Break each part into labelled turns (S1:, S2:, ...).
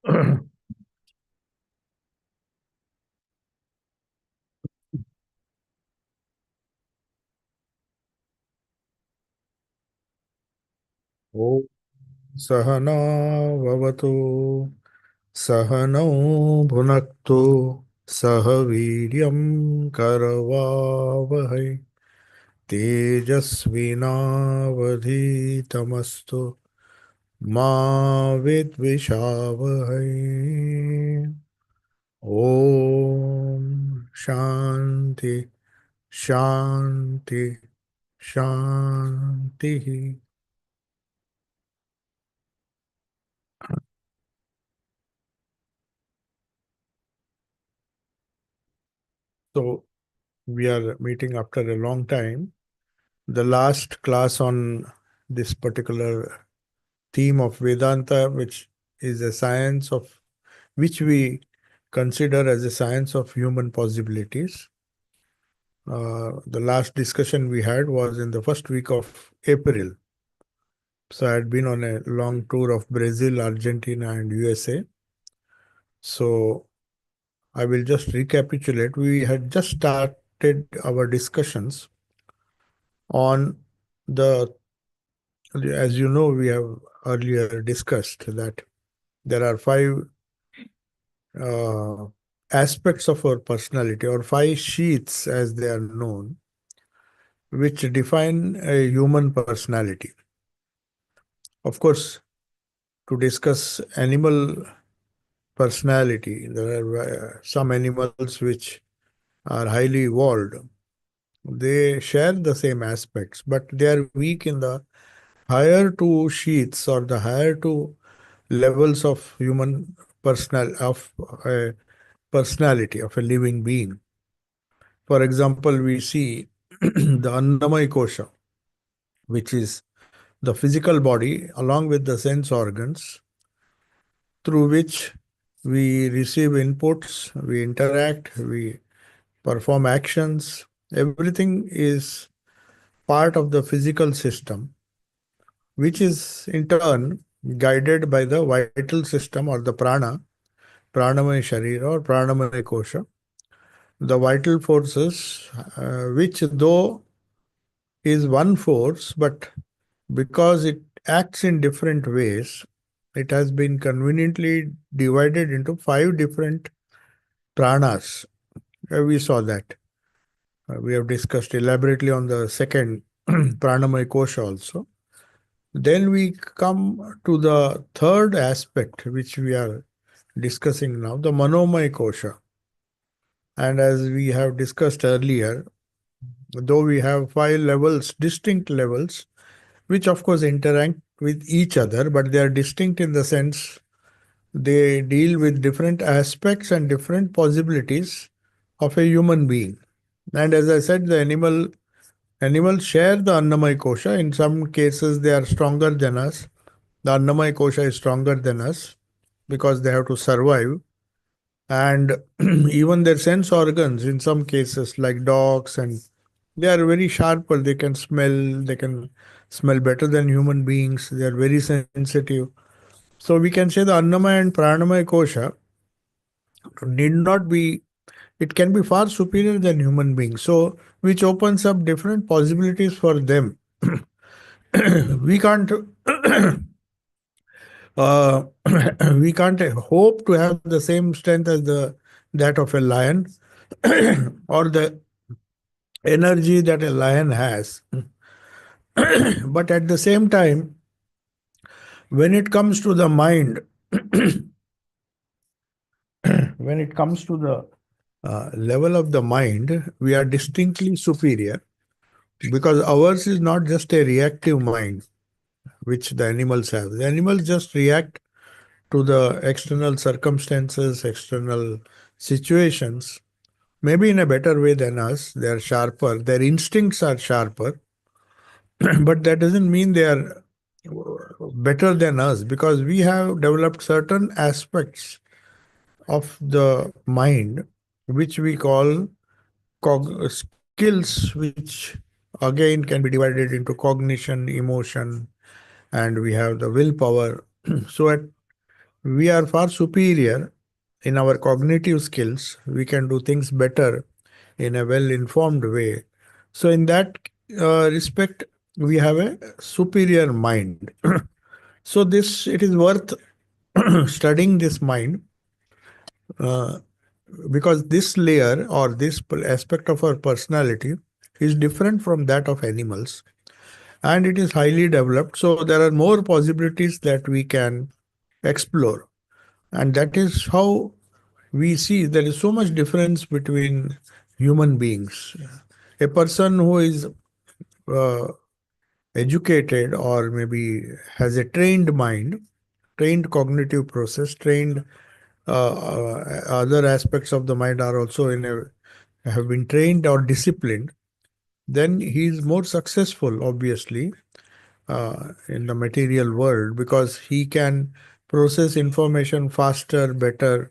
S1: ॐ सहना भवतु सहनौ भुनक्तु सह वीर्यं करवावहै तेजस्विनावधीतमस्तु मा विद्विषावहै। ॐ शान्ति शान्ति शान्तिः। So we are meeting after a long time. The last class on this particular theme of Vedanta, which is a science of which we consider as a science of human possibilities. The last discussion we had was in the first week of April. So I had been on a long tour of Brazil, Argentina, and USA. So I will just recapitulate. We had just started our discussions on the, as you know, we have earlier discussed that there are five uh, aspects of our personality, or five sheaths as they are known, which define a human personality. Of course, to discuss animal personality, there are some animals which are highly evolved. They share the same aspects, but they are weak in the higher two sheaths or the higher two levels of human a personality of a living being. For example, we see the Annamaya Kosha, which is the physical body along with the sense organs through which we receive inputs, we interact, we perform actions. Everything is part of the physical system, which is in turn guided by the vital system or the prana, pranamaya sharira or pranamaya kosha, the vital forces, which though is one force, but because it acts in different ways, it has been conveniently divided into five different pranas. We saw that. We have discussed elaborately on the second pranamaya kosha also. Then we come to the third aspect, which we are discussing now, the manomaya kosha. And as we have discussed earlier, though we have five levels, distinct levels, which of course interact with each other, but they are distinct in the sense they deal with different aspects and different possibilities of a human being. And as I said, the animals share the Annamaya Kosha. In some cases, they are stronger than us. The Annamaya Kosha is stronger than us because they have to survive. And even their sense organs, in some cases, like dogs, and they are very sharper. They can smell better than human beings. They are very sensitive. So we can say the Annamaya and Pranamaya Kosha need not be, it can be far superior than human beings. So, which opens up different possibilities for them. We can't uh, we can't hope to have the same strength as the that of a lion or the energy that a lion has. But at the same time, when it comes to the mind, when it comes to the level of the mind, we are distinctly superior because ours is not just a reactive mind, which the animals have. The animals just react to the external circumstances, external situations, maybe in a better way than us. They are sharper, their instincts are sharper, but that doesn't mean they are better than us because we have developed certain aspects of the mind which we call skills, which again can be divided into cognition, emotion, and we have the willpower. So at we are far superior in our cognitive skills. We can do things better in a well informed way. So, in that respect, we have a superior mind. So, this it is worth studying this mind, uh, because this layer or this aspect of our personality is different from that of animals, and it is highly developed. So, there are more possibilities that we can explore, and that is how we see there is so much difference between human beings. A person who is uh, educated or maybe has a trained mind, trained cognitive process, trained other aspects of the mind are also in a have been trained or disciplined, then he is more successful, obviously, in the material world, because he can process information faster, better,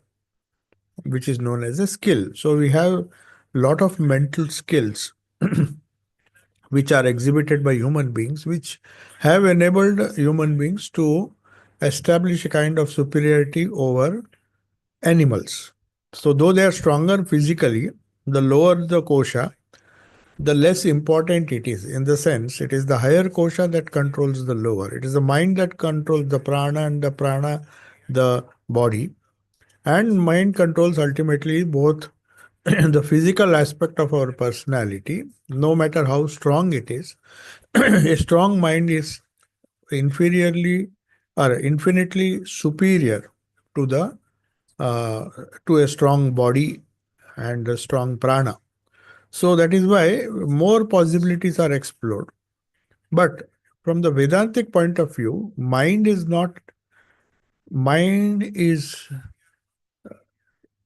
S1: which is known as a skill. So we have lot of mental skills which are exhibited by human beings, which have enabled human beings to establish a kind of superiority over animals. So though they are stronger physically, the lower the kosha, the less important it is. In the sense, it is the higher kosha that controls the lower. It is the mind that controls the prana, and the prana the body. And mind controls ultimately both the physical aspect of our personality, no matter how strong it is. A strong mind is inferiorly or infinitely superior to the uh, to a strong body and a strong prana. So that is why more possibilities are explored. But from the Vedantic point of view, mind is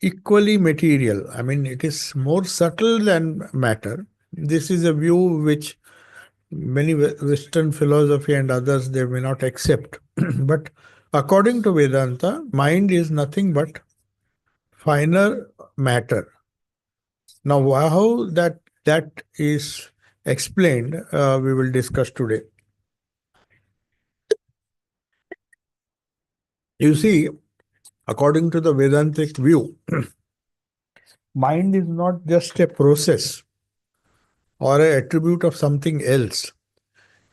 S1: equally material. I mean, it is more subtle than matter. This is a view which many Western philosophy and others they may not accept. But according to Vedanta, mind is nothing but finer matter. Now, how that is explained, we will discuss today. You see, according to the Vedantic view, mind is not just a process or an attribute of something else.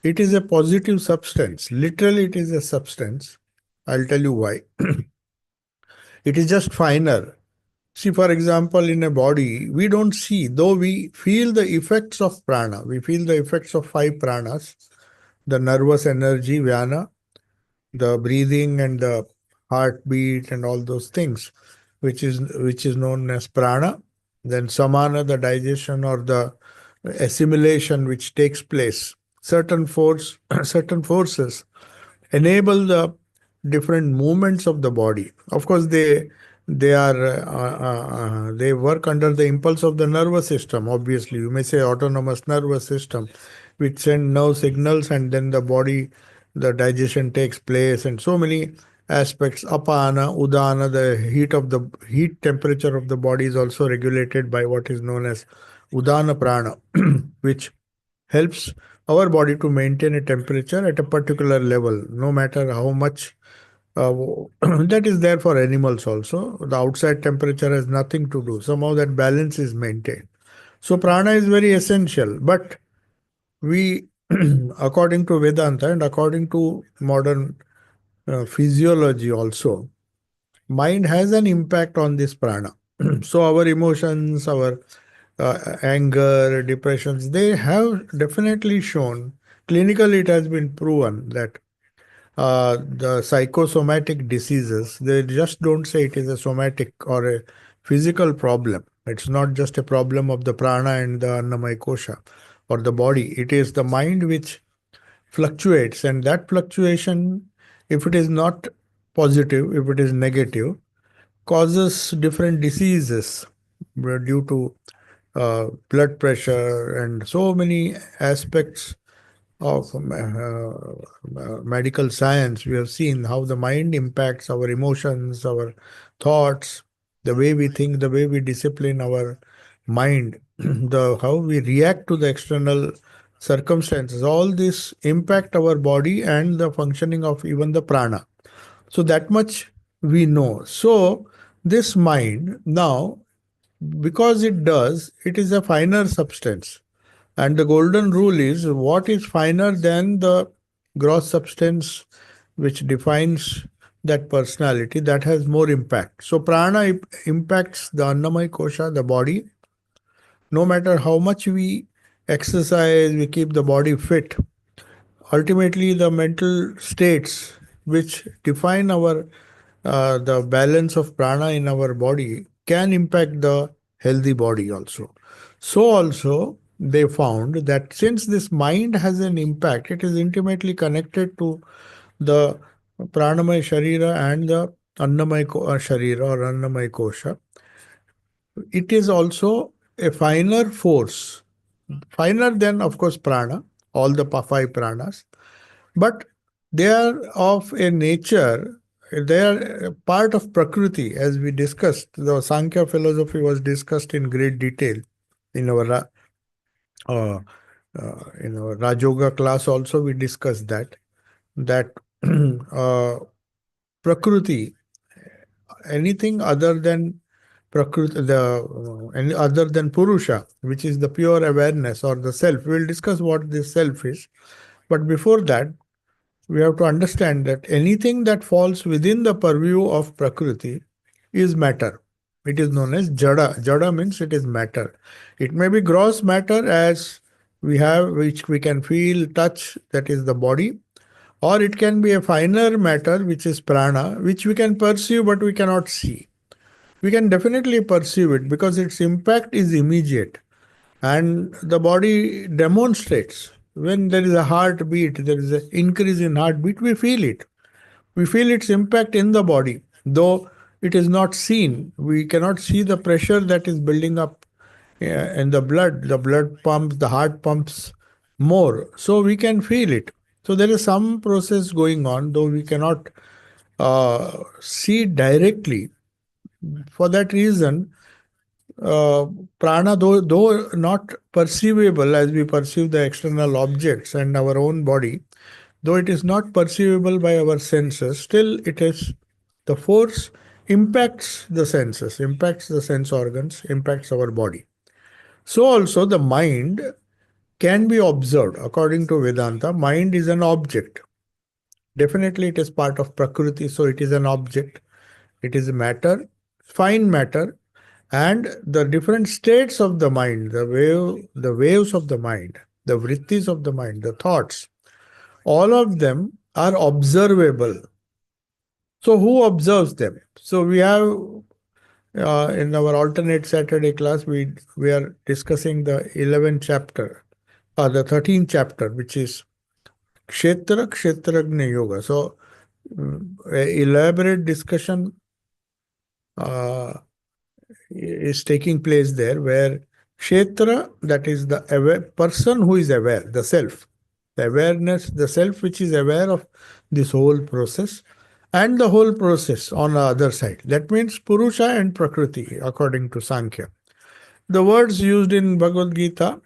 S1: It is a positive substance. Literally, it is a substance. I'll tell you why. It is just finer. See, for example, in a body, we don't see, though we feel the effects of prana, we feel the effects of five pranas, the nervous energy, vyana, the breathing and the heartbeat and all those things, which is known as prana. Then samana, the digestion or the assimilation which takes place. Certain force, certain forces enable the different movements of the body. Of course, they work under the impulse of the nervous system. Obviously, you may say autonomous nervous system, which send nerve signals, and then the body, the digestion takes place, and so many aspects. Apana, udana, the heat temperature of the body is also regulated by what is known as udana prana, which helps our body to maintain a temperature at a particular level, no matter how much. Uh, that is there for animals also. The outside temperature has nothing to do. Somehow that balance is maintained. So prana is very essential. But we, according to Vedanta and according to modern physiology also, mind has an impact on this prana. So our emotions, our anger, depressions, they have definitely shown, clinically it has been proven that the psychosomatic diseases, they just don't say it is a somatic or a physical problem. It's not just a problem of the prana and the annamaya kosha or the body. It is the mind which fluctuates, and that fluctuation, if it is not positive, if it is negative, causes different diseases due to blood pressure and so many aspects of medical science. We have seen how the mind impacts our emotions, our thoughts, the way we think, the way we discipline our mind, the how we react to the external circumstances. All this impact our body and the functioning of even the prana. So that much we know. So, this mind now, because it does, it is a finer substance. And the golden rule is what is finer than the gross substance which defines that personality, that has more impact. So, prana impacts the Annamaya Kosha, the body. No matter how much we exercise, we keep the body fit. Ultimately, the mental states which define our the balance of prana in our body can impact the healthy body also. So also they found that since this mind has an impact, it is intimately connected to the pranamaya sharira and the annamaya sharira or annamaya kosha. It is also a finer force, finer than of course prana, all the five pranas, but they are of a nature, they are a part of Prakriti, as we discussed. The Sankhya philosophy was discussed in great detail in our uh, Rajoga class. Also, we discussed that Prakriti, anything other than Prakriti, any other than Purusha, which is the pure awareness or the self. We will discuss what this self is. But before that, we have to understand that anything that falls within the purview of Prakriti is matter. It is known as Jada. Jada means it is matter. It may be gross matter as we have, which we can feel, touch, that is the body, or it can be a finer matter, which is prana, which we can perceive but we cannot see. We can definitely perceive it because its impact is immediate and the body demonstrates. When there is a heartbeat, there is an increase in heartbeat, we feel it. We feel its impact in the body, though it is not seen. We cannot see the pressure that is building up in the blood. The blood pumps, the heart pumps more, so we can feel it. So there is some process going on, though we cannot see directly. For that reason, uh, prana, though not perceivable as we perceive the external objects and our own body, though it is not perceivable by our senses, still it is the force impacts the senses, impacts the sense organs, impacts our body. So also the mind can be observed. According to Vedanta, mind is an object. Definitely it is part of Prakriti, so it is an object. It is matter, fine matter, and the different states of the mind, the waves of the mind, the vrittis of the mind, the thoughts, all of them are observable. So who observes them? So we have in our alternate Saturday class, we are discussing the 11th chapter or the 13th chapter, which is Kshetragna Yoga. So a elaborate discussion uh, is taking place there, where Kshetra, that is the aware person who is aware, the self, the awareness, the self which is aware of this whole process, and the whole process on the other side. That means Purusha and Prakriti, according to Sankhya. The words used in Bhagavad Gita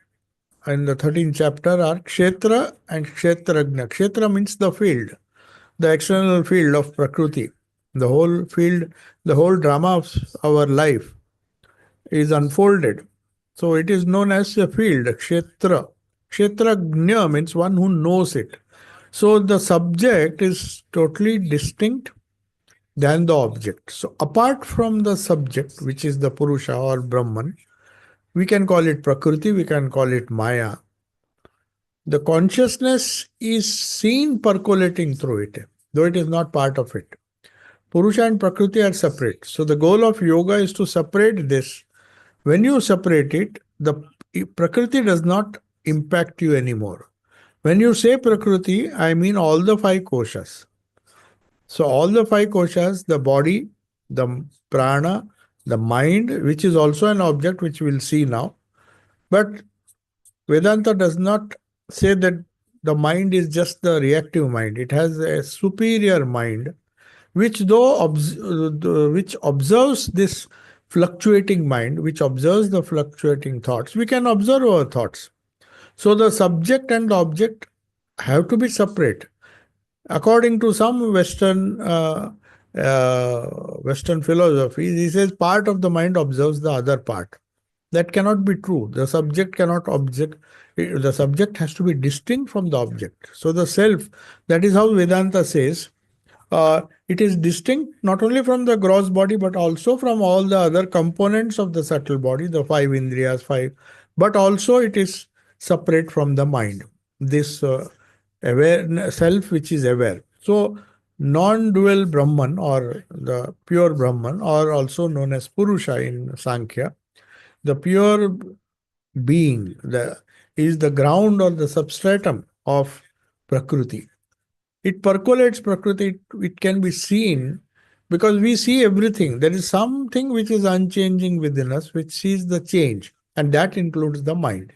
S1: in the 13th chapter are Kshetra and Kshetragna. Kshetra means the field, the external field of Prakriti, the whole field, the whole drama of our life is unfolded. So it is known as a field, Kshetra. Kshetragnya means one who knows it. So the subject is totally distinct than the object. So apart from the subject, which is the Purusha or Brahman, we can call it Prakriti, we can call it Maya. The consciousness is seen percolating through it, though it is not part of it. Purusha and Prakriti are separate. So the goal of yoga is to separate this. When you separate it, the Prakriti does not impact you anymore. When you say Prakriti, I mean all the five koshas. So all the five koshas, the body, the prana, the mind, which is also an object which we'll see now. But Vedanta does not say that the mind is just the reactive mind. It has a superior mind, which which observes this fluctuating mind, which observes the fluctuating thoughts. We can observe our thoughts. So the subject and the object have to be separate. According to some Western Western philosophies, he says part of the mind observes the other part. That cannot be true. The subject cannot object. The subject has to be distinct from the object. So the self, that is how Vedanta says, it is distinct not only from the gross body but also from all the other components of the subtle body, the five indriyas, five, but also it is separate from the mind. This aware self which is aware. So non-dual Brahman or the pure Brahman, or also known as Purusha in Sankhya, the pure being, is the ground or the substratum of Prakriti. It percolates Prakriti, it can be seen because we see everything. There is something which is unchanging within us, which sees the change, and that includes the mind.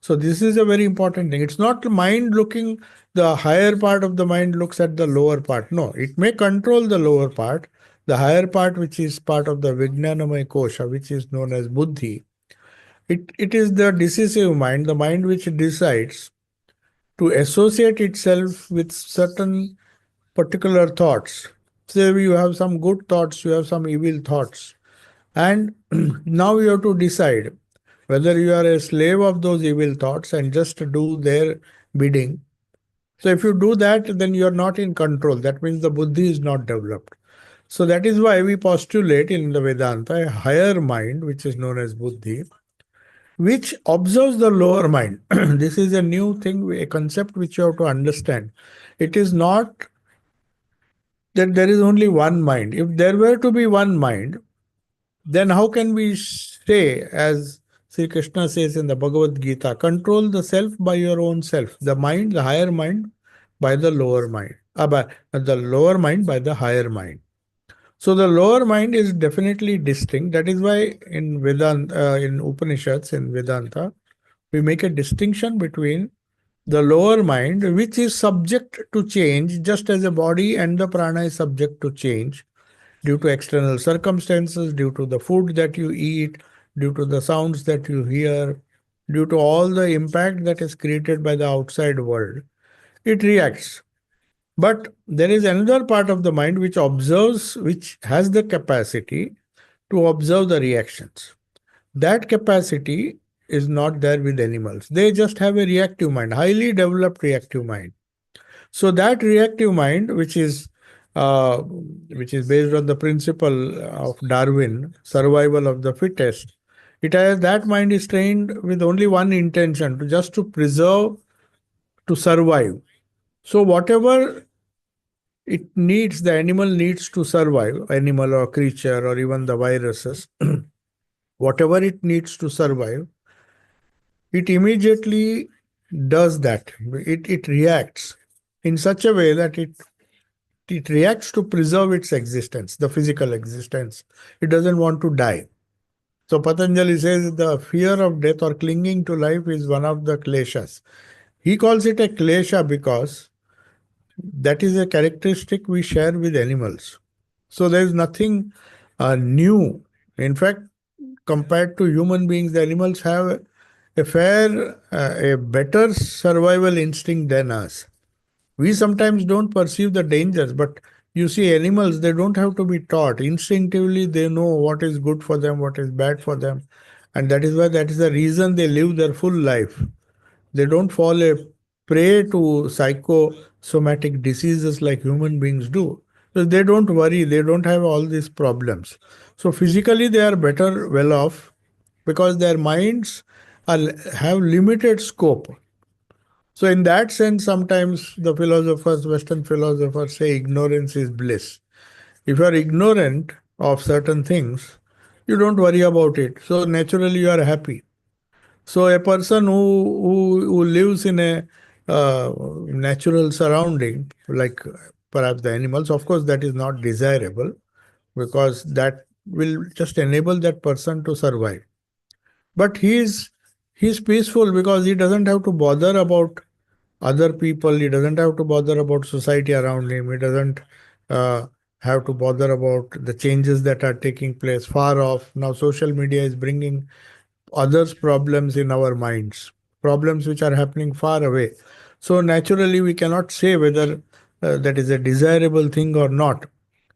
S1: So, this is a very important thing. It's not the mind looking, the higher part of the mind looks at the lower part. No, it may control the lower part. The higher part, which is part of the Vijnanamaya Kosha, which is known as Buddhi, it is the decisive mind, the mind which decides to associate itself with certain particular thoughts. Say you have some good thoughts, you have some evil thoughts. And now you have to decide whether you are a slave of those evil thoughts and just do their bidding. So if you do that, then you are not in control. That means the buddhi is not developed. So that is why we postulate in the Vedanta a higher mind, which is known as buddhi, which observes the lower mind. This is a new thing, a concept which you have to understand. It is not that there is only one mind. If there were to be one mind, then how can we say, as Sri Krishna says in the Bhagavad Gita, control the self by your own self, the mind, the higher mind, by the lower mind, by the lower mind by the higher mind. So the lower mind is definitely distinct. That is why in Vedanta, in Upanishads, in Vedanta, we make a distinction between the lower mind, which is subject to change, just as a body and the prana is subject to change due to external circumstances, due to the food that you eat, due to the sounds that you hear, due to all the impact that is created by the outside world. It reacts. But there is another part of the mind which observes, which has the capacity to observe the reactions. That capacity is not there with animals. They just have a reactive mind, highly developed reactive mind. So that reactive mind, which is based on the principle of Darwin, survival of the fittest, it has that mind is trained with only one intention, to just to preserve, to survive. So whatever it needs, the animal needs to survive, animal or creature or even the viruses, whatever it needs to survive, it immediately does that. It reacts in such a way that it reacts to preserve its existence, the physical existence. It doesn't want to die. So Patanjali says the fear of death or clinging to life is one of the kleshas. He calls it a klesha because that is a characteristic we share with animals. So there is nothing new. In fact, compared to human beings, the animals have a better survival instinct than us. We sometimes don't perceive the dangers, but you see, animals, they don't have to be taught. Instinctively, they know what is good for them, what is bad for them. And that is why, that is the reason they live their full life. They don't fall a prey to psychosomatic diseases like human beings do. So they don't worry, they don't have all these problems. So physically, they are better well off because their minds have limited scope. So, in that sense, sometimes the philosophers, Western philosophers, say ignorance is bliss. If you are ignorant of certain things, you don't worry about it. So, naturally, you are happy. So, a person who lives in a natural surrounding, like perhaps the animals, of course, that is not desirable because that will just enable that person to survive. But he's peaceful because he doesn't have to bother about other people. He doesn't have to bother about society around him. He doesn't uh, have to bother about the changes that are taking place far off. Now, social media is bringing others' problems in our minds, problems which are happening far away. So, naturally, we cannot say whether that is a desirable thing or not.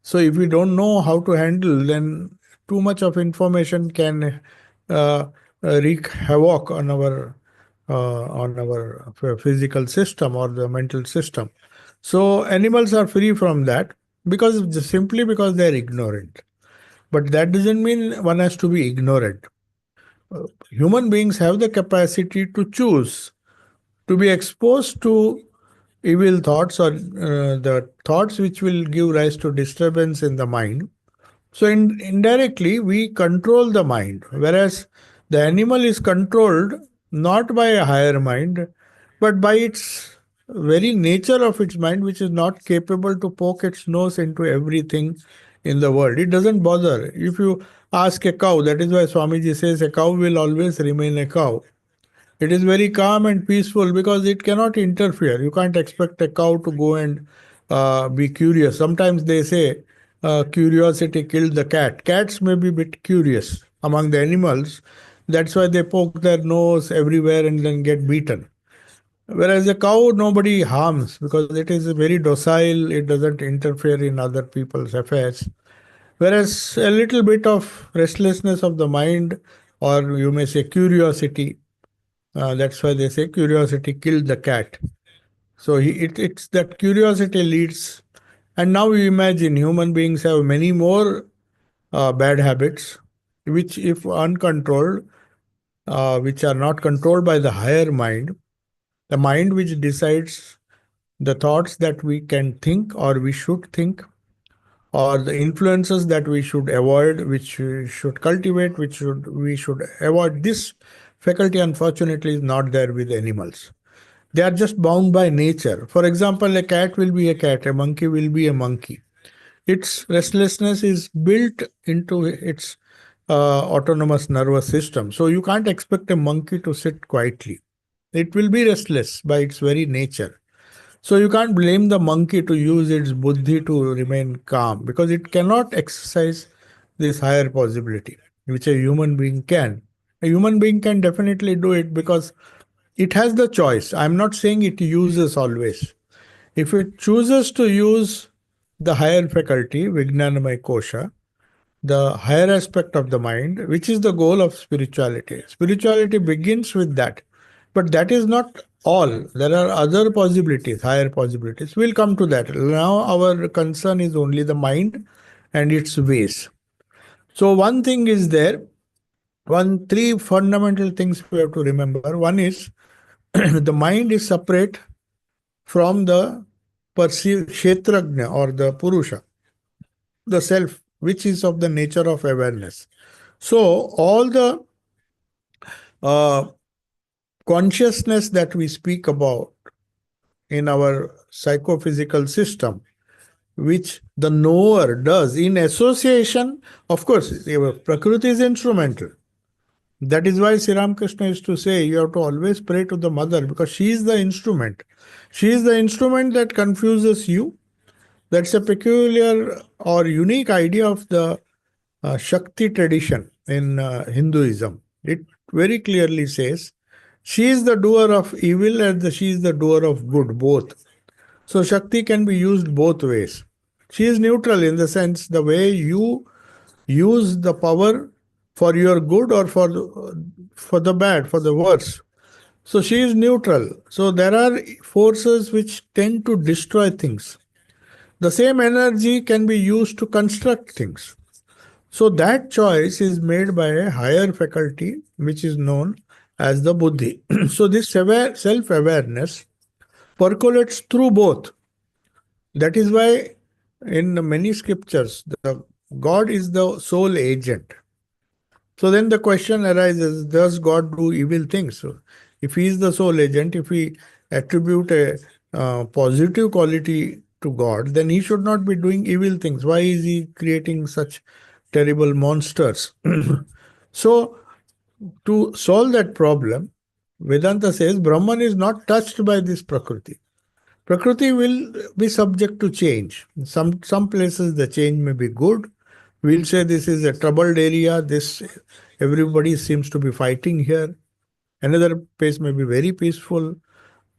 S1: So if we don't know how to handle, then too much of information can uh, wreak havoc on our physical system or the mental system. So animals are free from that because simply because they are ignorant. But that doesn't mean one has to be ignorant. Human beings have the capacity to choose, to be exposed to evil thoughts or the thoughts which will give rise to disturbance in the mind. So indirectly, we control the mind, whereas the animal is controlled not by a higher mind, but by its very nature of its mind, which is not capable to poke its nose into everything in the world. It doesn't bother. If you ask a cow, that is why Swamiji says a cow will always remain a cow. It is very calm and peaceful because it cannot interfere. You can't expect a cow to go and be curious. Sometimes they say curiosity killed the cat. Cats may be a bit curious among the animals. That's why they poke their nose everywhere and then get beaten. Whereas a cow, nobody harms because it is very docile. It doesn't interfere in other people's affairs. Whereas a little bit of restlessness of the mind, or you may say curiosity, that's why they say curiosity killed the cat. So it's that curiosity leads. And now you imagine human beings have many more bad habits, which, if uncontrolled, which are not controlled by the higher mind, the mind which decides the thoughts that we can think or we should think, or the influences that we should avoid, which we should cultivate, which should we should avoid. This faculty, unfortunately, is not there with animals. They are just bound by nature. For example, a cat will be a cat, a monkey will be a monkey. Its restlessness is built into its autonomous nervous system. So you can't expect a monkey to sit quietly. It will be restless by its very nature. So you can't blame the monkey to use its buddhi to remain calm because it cannot exercise this higher possibility, which a human being can. A human being can definitely do it because it has the choice. I'm not saying it uses always. If it chooses to use the higher faculty, Vijnanamay Kosha, the higher aspect of the mind, which is the goal of spirituality. Spirituality begins with that. But that is not all. There are other possibilities, higher possibilities. We'll come to that. Now, our concern is only the mind and its ways. So, one thing is there, three fundamental things we have to remember. One is the mind is separate from the perceived kshetrajna or the purusha, the self, which is of the nature of awareness. So, all the uh, consciousness that we speak about in our psychophysical system, which the knower does in association, of course, Prakriti is instrumental. That is why Sri Ramakrishna used to say you have to always pray to the mother because she is the instrument. She is the instrument that confuses you. That's a peculiar or unique idea of the Shakti tradition in Hinduism. It very clearly says she is the doer of evil and she is the doer of good, both. So Shakti can be used both ways. She is neutral in the sense the way you use the power for your good or for the bad, for the worse. So she is neutral. So there are forces which tend to destroy things. The same energy can be used to construct things. So that choice is made by a higher faculty, which is known as the buddhi. So this self-awareness percolates through both. That is why in many scriptures, the God is the sole agent. So then the question arises, does God do evil things? So if he is the sole agent, if we attribute a positive quality to God, then he should not be doing evil things. Why is he creating such terrible monsters? So to solve that problem, Vedanta says Brahman is not touched by this Prakriti. Prakriti will be subject to change. Some places the change may be good. We'll say this is a troubled area. This everybody seems to be fighting here. Another place may be very peaceful.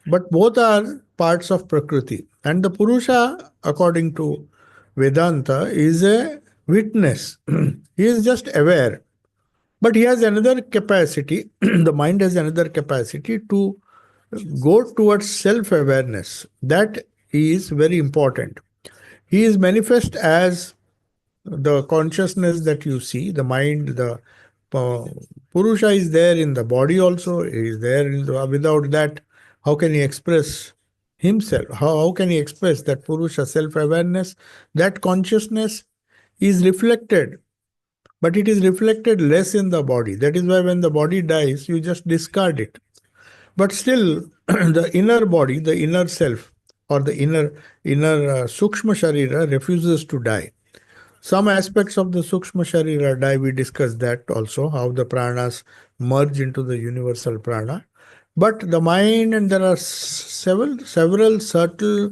S1: But both are parts of Prakriti. And the Purusha, according to Vedanta is a witness. He is just aware. But he has another capacity, the mind has another capacity to go towards self awareness. That is very important. He is manifest as the consciousness that you see, the mind, the uh, Purusha is there in the body also, he is there in the, without that, how can he express himself? How can he express that Purusha self awareness? That consciousness is reflected, but it is reflected less in the body. That is why when the body dies, you just discard it. But still, the inner body, the inner self, or the inner Sukshma Sharira refuses to die. Some aspects of the Sukshma Sharira die, we discussed that also, how the pranas merge into the universal prana. But the mind, and there are several subtle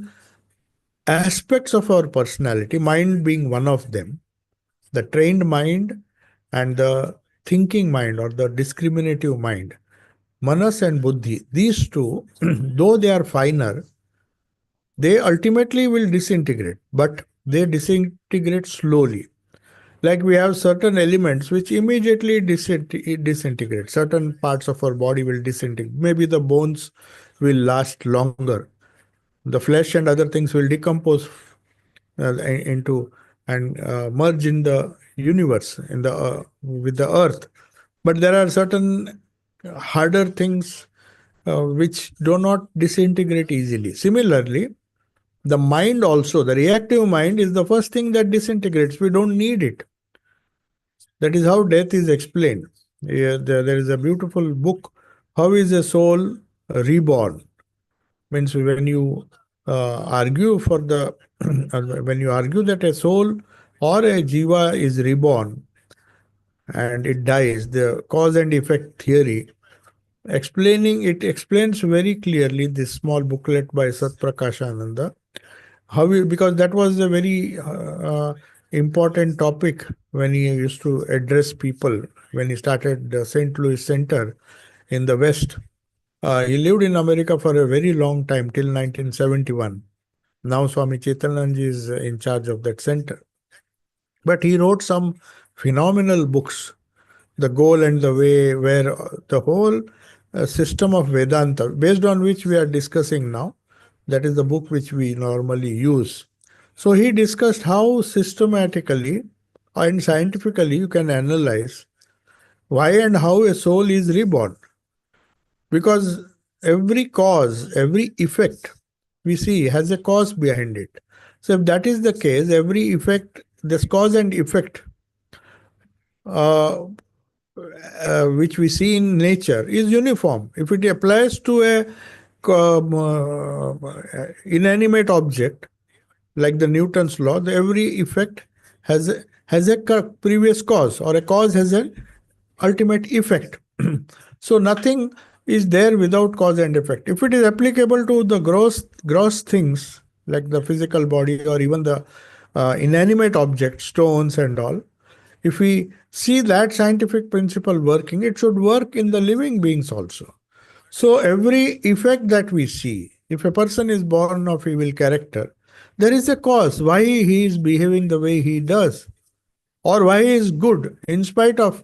S1: aspects of our personality, mind being one of them, the trained mind and the thinking mind or the discriminative mind, manas and buddhi, these two, though they are finer, they ultimately will disintegrate, but they disintegrate slowly. Like we have certain elements which immediately disintegrate. Certain parts of our body will disintegrate. Maybe the bones will last longer. The flesh and other things will decompose into and merge in the universe, in the with the earth. But there are certain harder things which do not disintegrate easily. Similarly, the mind also, the reactive mind is the first thing that disintegrates. We don't need it. That is how death is explained. There is a beautiful book, How is a Soul Reborn? Means when you argue for the, when you argue that a soul or a jiva is reborn and it dies, the cause and effect theory, it explains very clearly this small booklet by Satprakashananda. Because that was a very important topic when he used to address people when he started the St. Louis Center in the West. He lived in America for a very long time till 1971. Now Swami Chaitananji is in charge of that center. But he wrote some phenomenal books, The Goal and the Way, where the whole system of Vedanta, based on which we are discussing now, that is the book which we normally use. So he discussed how systematically and scientifically you can analyze why and how a soul is reborn. Because every cause, every effect we see has a cause behind it. So if that is the case, every effect, this cause and effect uh, which we see in nature is uniform. If it applies to a inanimate object, like the Newton's law, every effect has a previous cause, or a cause has an ultimate effect. So nothing is there without cause and effect. If it is applicable to the gross things like the physical body or even the inanimate objects, stones and all, if we see that scientific principle working, it should work in the living beings also. So every effect that we see, if a person is born of evil character, there is a cause why he is behaving the way he does, or why he is good, in spite of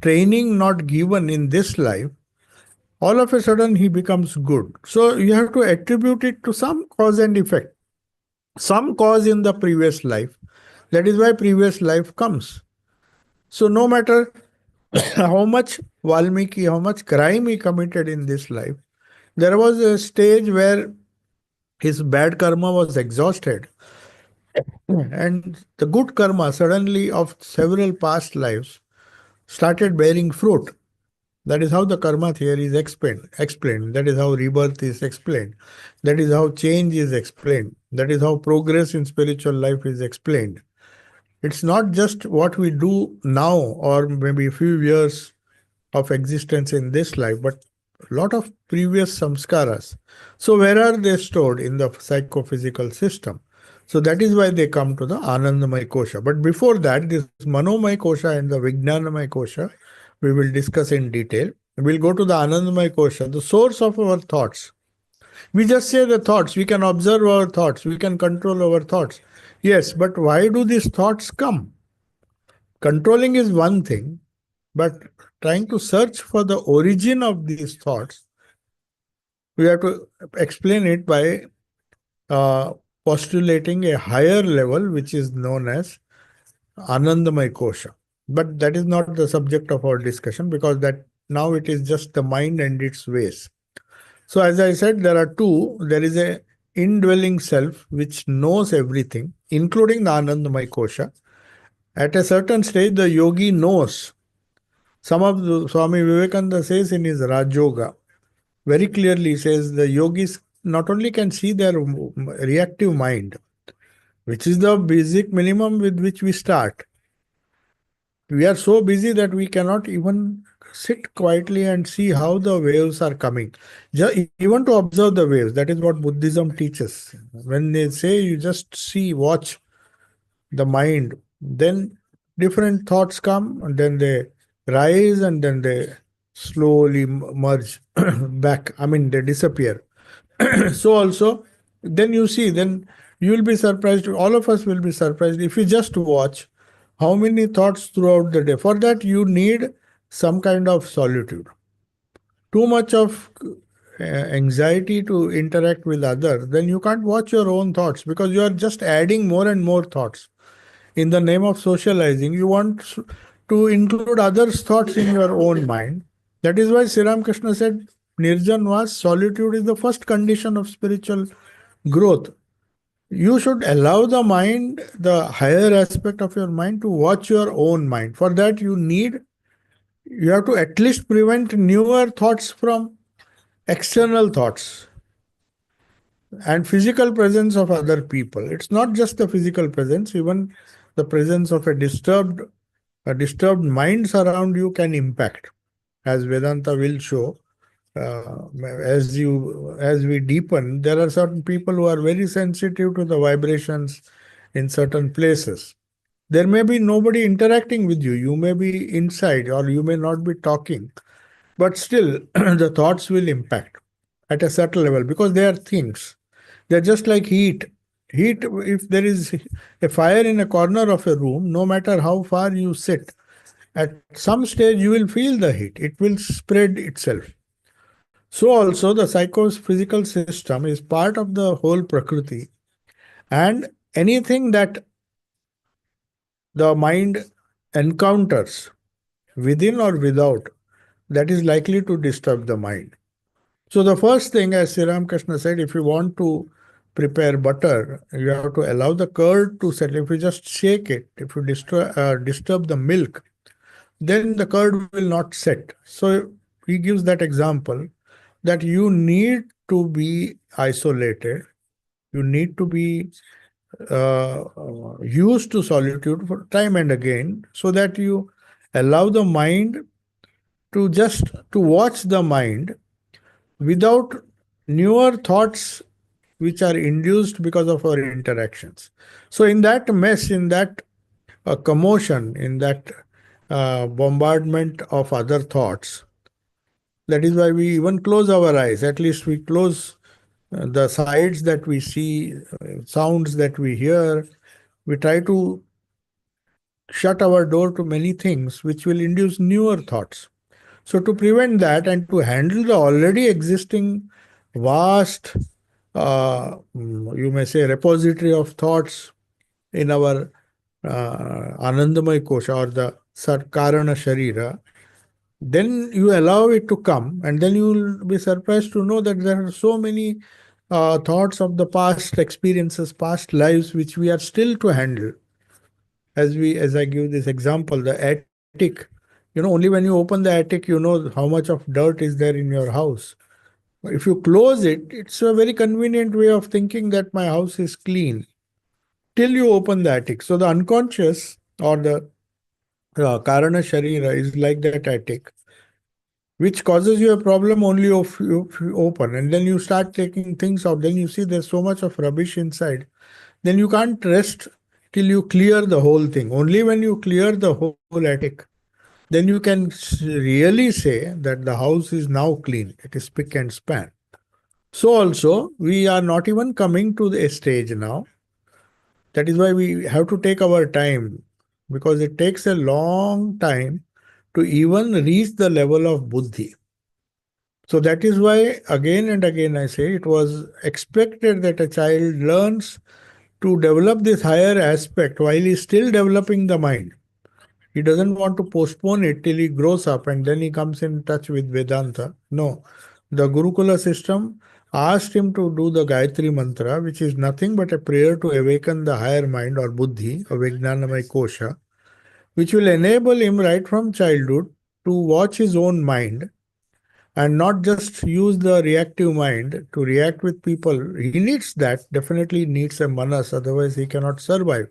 S1: training not given in this life. All of a sudden he becomes good. So you have to attribute it to some cause and effect, some cause in the previous life. That is why previous life comes. So no matter how much Valmiki, how much crime he committed in this life, there was a stage where his bad karma was exhausted. And the good karma suddenly of several past lives started bearing fruit. That is how the karma theory is explained. That is how rebirth is explained. That is how change is explained. That is how progress in spiritual life is explained. It's not just what we do now or maybe a few years of existence in this life, but a lot of previous samskaras. So where are they stored? In the psychophysical system. So that is why they come to the Anandamay Kosha. But before that, this Manomay Kosha and the Vijnanamay Kosha, we will discuss in detail. We'll go to the Anandamay Kosha, the source of our thoughts. We just say the thoughts. We can observe our thoughts. We can control our thoughts. Yes, but why do these thoughts come? Controlling is one thing, but trying to search for the origin of these thoughts, we have to explain it by uh, postulating a higher level, which is known as Anandamay Kosha. But that is not the subject of our discussion, because that now it is just the mind and its ways. So as I said, there are two. There is a indwelling self which knows everything, including the Anandamay Kosha. At a certain stage, the yogi knows. Some of the Swami Vivekananda says in his Raj Yoga, very clearly says the yogis not only can see their reactive mind, which is the basic minimum with which we start. We are so busy that we cannot even sit quietly and see how the waves are coming. Even to observe the waves, that is what Buddhism teaches. When they say you just see, watch the mind, then different thoughts come and then they rise and then they slowly merge back. I mean, they disappear. So also, then you see, then you will be surprised. All of us will be surprised if you just watch how many thoughts throughout the day. For that, you need some kind of solitude. Too much of anxiety to interact with others, then you can't watch your own thoughts because you are just adding more and more thoughts. In the name of socializing, you want to include others' thoughts in your own mind. That is why Sri Ramakrishna said Nirjan was solitude is the first condition of spiritual growth. You should allow the mind, the higher aspect of your mind, to watch your own mind. For that, you have to at least prevent newer thoughts from external thoughts and physical presence of other people. It's not just the physical presence, even the presence of a disturbed mind around you can impact, as Vedanta will show. As we deepen, there are certain people who are very sensitive to the vibrations in certain places. There may be nobody interacting with you. You may be inside or you may not be talking, but still the thoughts will impact at a certain level because they are things. They're just like heat. Heat, if there is a fire in a corner of a room, no matter how far you sit, at some stage you will feel the heat. It will spread itself. So also the psychophysical system is part of the whole Prakriti, and anything that the mind encounters within or without, that is likely to disturb the mind. So the first thing, as Sri Ramakrishna said, if you want to prepare butter, you have to allow the curd to settle. If you just shake it, if you disturb the milk, then the curd will not set. So he gives that example that you need to be isolated. You need to be used to solitude for time and again, so that you allow the mind to watch the mind without newer thoughts which are induced because of our interactions. So in that mess, in that commotion, in that bombardment of other thoughts, that is why we even close our eyes. At least we close the sights that we see, sounds that we hear. We try to shut our door to many things which will induce newer thoughts. So, to prevent that and to handle the already existing vast, you may say, repository of thoughts in our Anandamay Kosha or the Karana Sharira, then you allow it to come, and then you will be surprised to know that there are so many thoughts of the past experiences, past lives, which we are still to handle. As I give this example, the attic. Only when you open the attic, you know how much of dirt is there in your house. If you close it, it's a very convenient way of thinking that my house is clean till you open the attic. So the unconscious or the Karana Sharira is like that attic, which causes you a problem only if you open. And then you start taking things out. Then you see there's so much of rubbish inside. Then you can't rest till you clear the whole thing. Only when you clear the whole attic, then you can really say that the house is now clean. It is spick and span. So also, we are not even coming to a stage now. That is why we have to take our time, because it takes a long time to even reach the level of buddhi. So that is why again and again I say it was expected that a child learns to develop this higher aspect while he's still developing the mind. He doesn't want to postpone it till he grows up and then he comes in touch with Vedanta. No. The Gurukula system asked him to do the Gayatri Mantra, which is nothing but a prayer to awaken the higher mind or buddhi, or Vijnanamay Kosha, which will enable him right from childhood to watch his own mind and not just use the reactive mind to react with people. He needs that, definitely needs a manas, otherwise he cannot survive.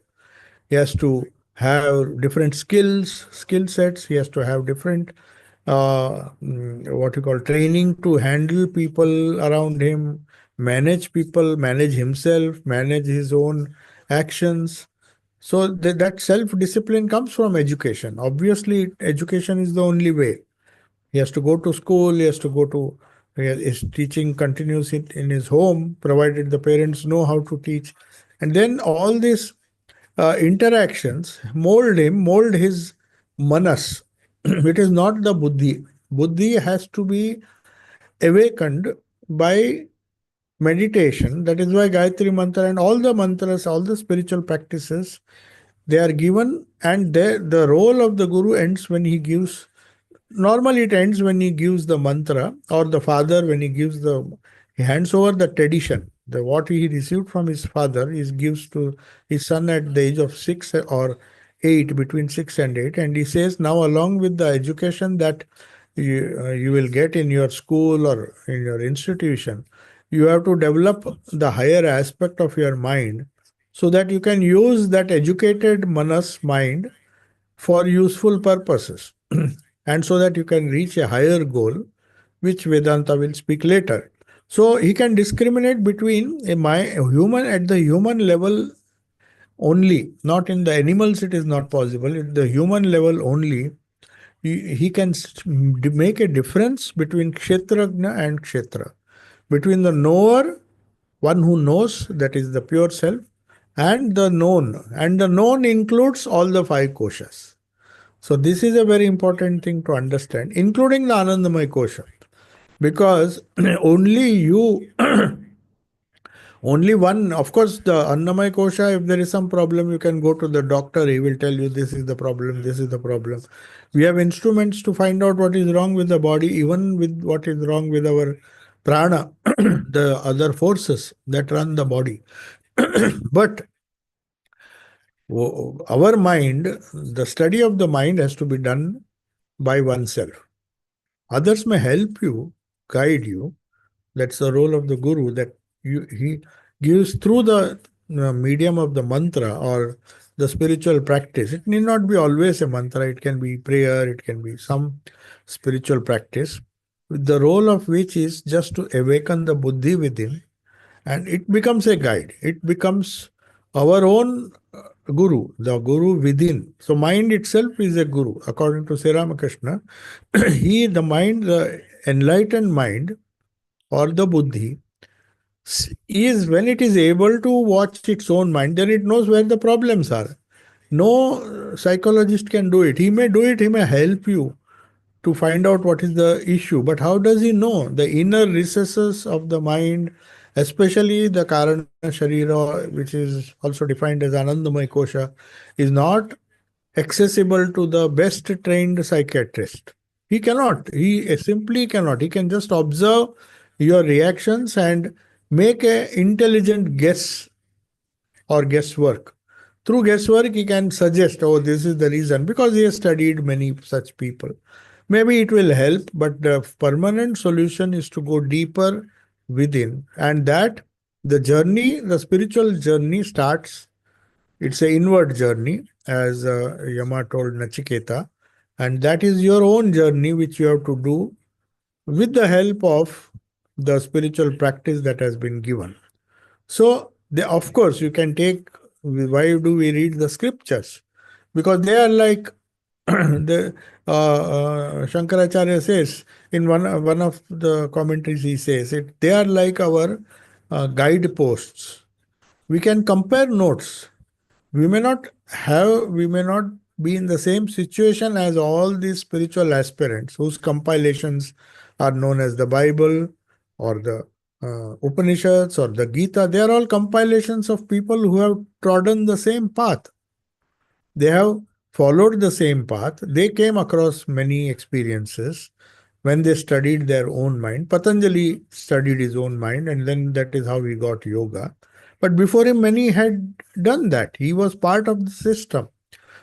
S1: He has to have different skill sets. He has to have different what you call training to handle people around him, manage people, manage himself, manage his own actions. So that self-discipline comes from education. Obviously, education is the only way. He has to go to school. He has to go to his teaching continues in his home, provided the parents know how to teach, and then all these interactions mold his manas. It is not the buddhi. Buddhi has to be awakened by meditation. That is why Gayatri Mantra and all the mantras, all the spiritual practices, they are given, and the role of the Guru ends when he gives. Normally, it ends when he gives the mantra, or the father when he hands over the tradition. The what he received from his father, he gives to his son at the age of 6 or 8, between 6 and 8, and he says, now along with the education that you will get in your school or in your institution, you have to develop the higher aspect of your mind so that you can use that educated manas mind for useful purposes and so that you can reach a higher goal, which Vedanta will speak later. So he can discriminate between a human at the human level only, not in the animals, it is not possible. At the human level only, he can make a difference between Kshetrajna and Kshetra, between the knower, one who knows, that is the pure self, and the known. And the known includes all the five koshas. So this is a very important thing to understand, including the Anandamaya kosha, because only you, only one, of course, the Annamaya kosha, if there is some problem, you can go to the doctor, he will tell you this is the problem, this is the problem. We have instruments to find out what is wrong with the body, even with what is wrong with our prana, the other forces that run the body. But our mind, the study of the mind has to be done by oneself. Others may help you, guide you. That's the role of the guru, that he gives through the medium of the mantra or the spiritual practice. It need not be always a mantra, it can be prayer, it can be some spiritual practice, the role of which is just to awaken the buddhi within, and it becomes a guide. It becomes our own guru, the guru within. So mind itself is a guru. According to Sri Ramakrishna, the mind, the enlightened mind or the buddhi, is when it is able to watch its own mind, then it knows where the problems are. No psychologist can do it. He may do it, he may help you to find out what is the issue. But how does he know? The inner recesses of the mind, especially the Karana Sharira, which is also defined as Anandamaya Kosha, is not accessible to the best trained psychiatrist. He cannot. He simply cannot. He can just observe your reactions and make a intelligent guess or guesswork. Through guesswork, he can suggest, oh, this is the reason, because he has studied many such people. Maybe it will help, but the permanent solution is to go deeper within. And that the journey, the spiritual journey starts, it's an inward journey, as Yama told Nachiketa. And that is your own journey, which you have to do with the help of the spiritual practice that has been given. So, of course, you can take, why do we read the scriptures? Because they are like the Shankaracharya says in one of the commentaries, he says it, they are like our guideposts. We can compare notes. We may not be in the same situation as all these spiritual aspirants whose compilations are known as the Bible or the Upanishads or the Gita. They are all compilations of people who have trodden the same path. They have followed the same path. They came across many experiences when they studied their own mind. Patanjali studied his own mind, and then that is how he got yoga. But before him, many had done that. He was part of the system.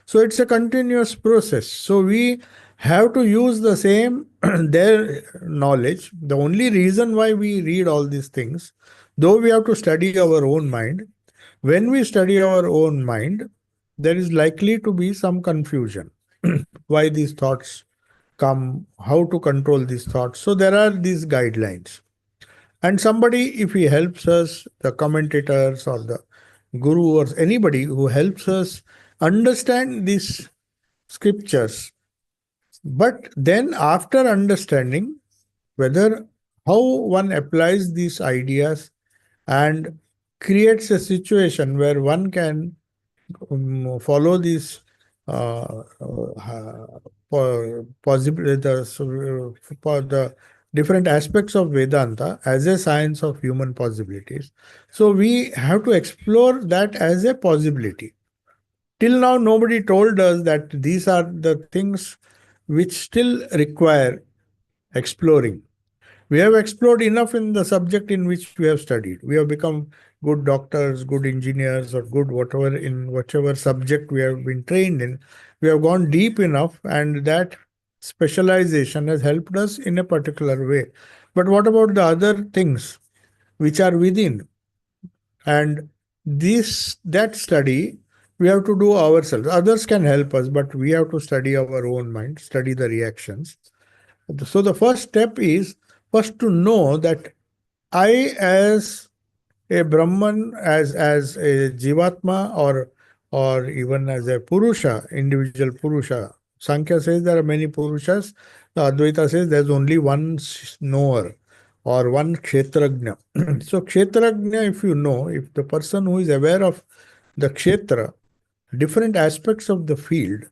S1: So it's a continuous process. So we have to use the same their knowledge. The only reason why we read all these things, though we have to study our own mind, when we study our own mind, there is likely to be some confusion. Why these thoughts come, how to control these thoughts. So there are these guidelines. And somebody, if he helps us, the commentators or the guru or anybody who helps us understand these scriptures, but then after understanding whether how one applies these ideas and creates a situation where one can follow these possible for the different aspects of Vedanta as a science of human possibilities. So we have to explore that as a possibility. Till now, nobody told us that these are the things which still require exploring. We have explored enough in the subject in which we have studied. We have become good doctors, good engineers, or good whatever in whichever subject we have been trained in. We have gone deep enough, and that specialization has helped us in a particular way. But what about the other things which are within? And this that study we have to do ourselves. Others can help us, but we have to study our own mind, study the reactions. So the first step is first to know that I, as a Brahman, as a Jivatma, or even as a Purusha, individual Purusha. Sankhya says there are many Purushas. Advaita says there's only one knower or one Kshetrajna. So Kshetrajna, if you know, if the person who is aware of the Kshetra, different aspects of the field,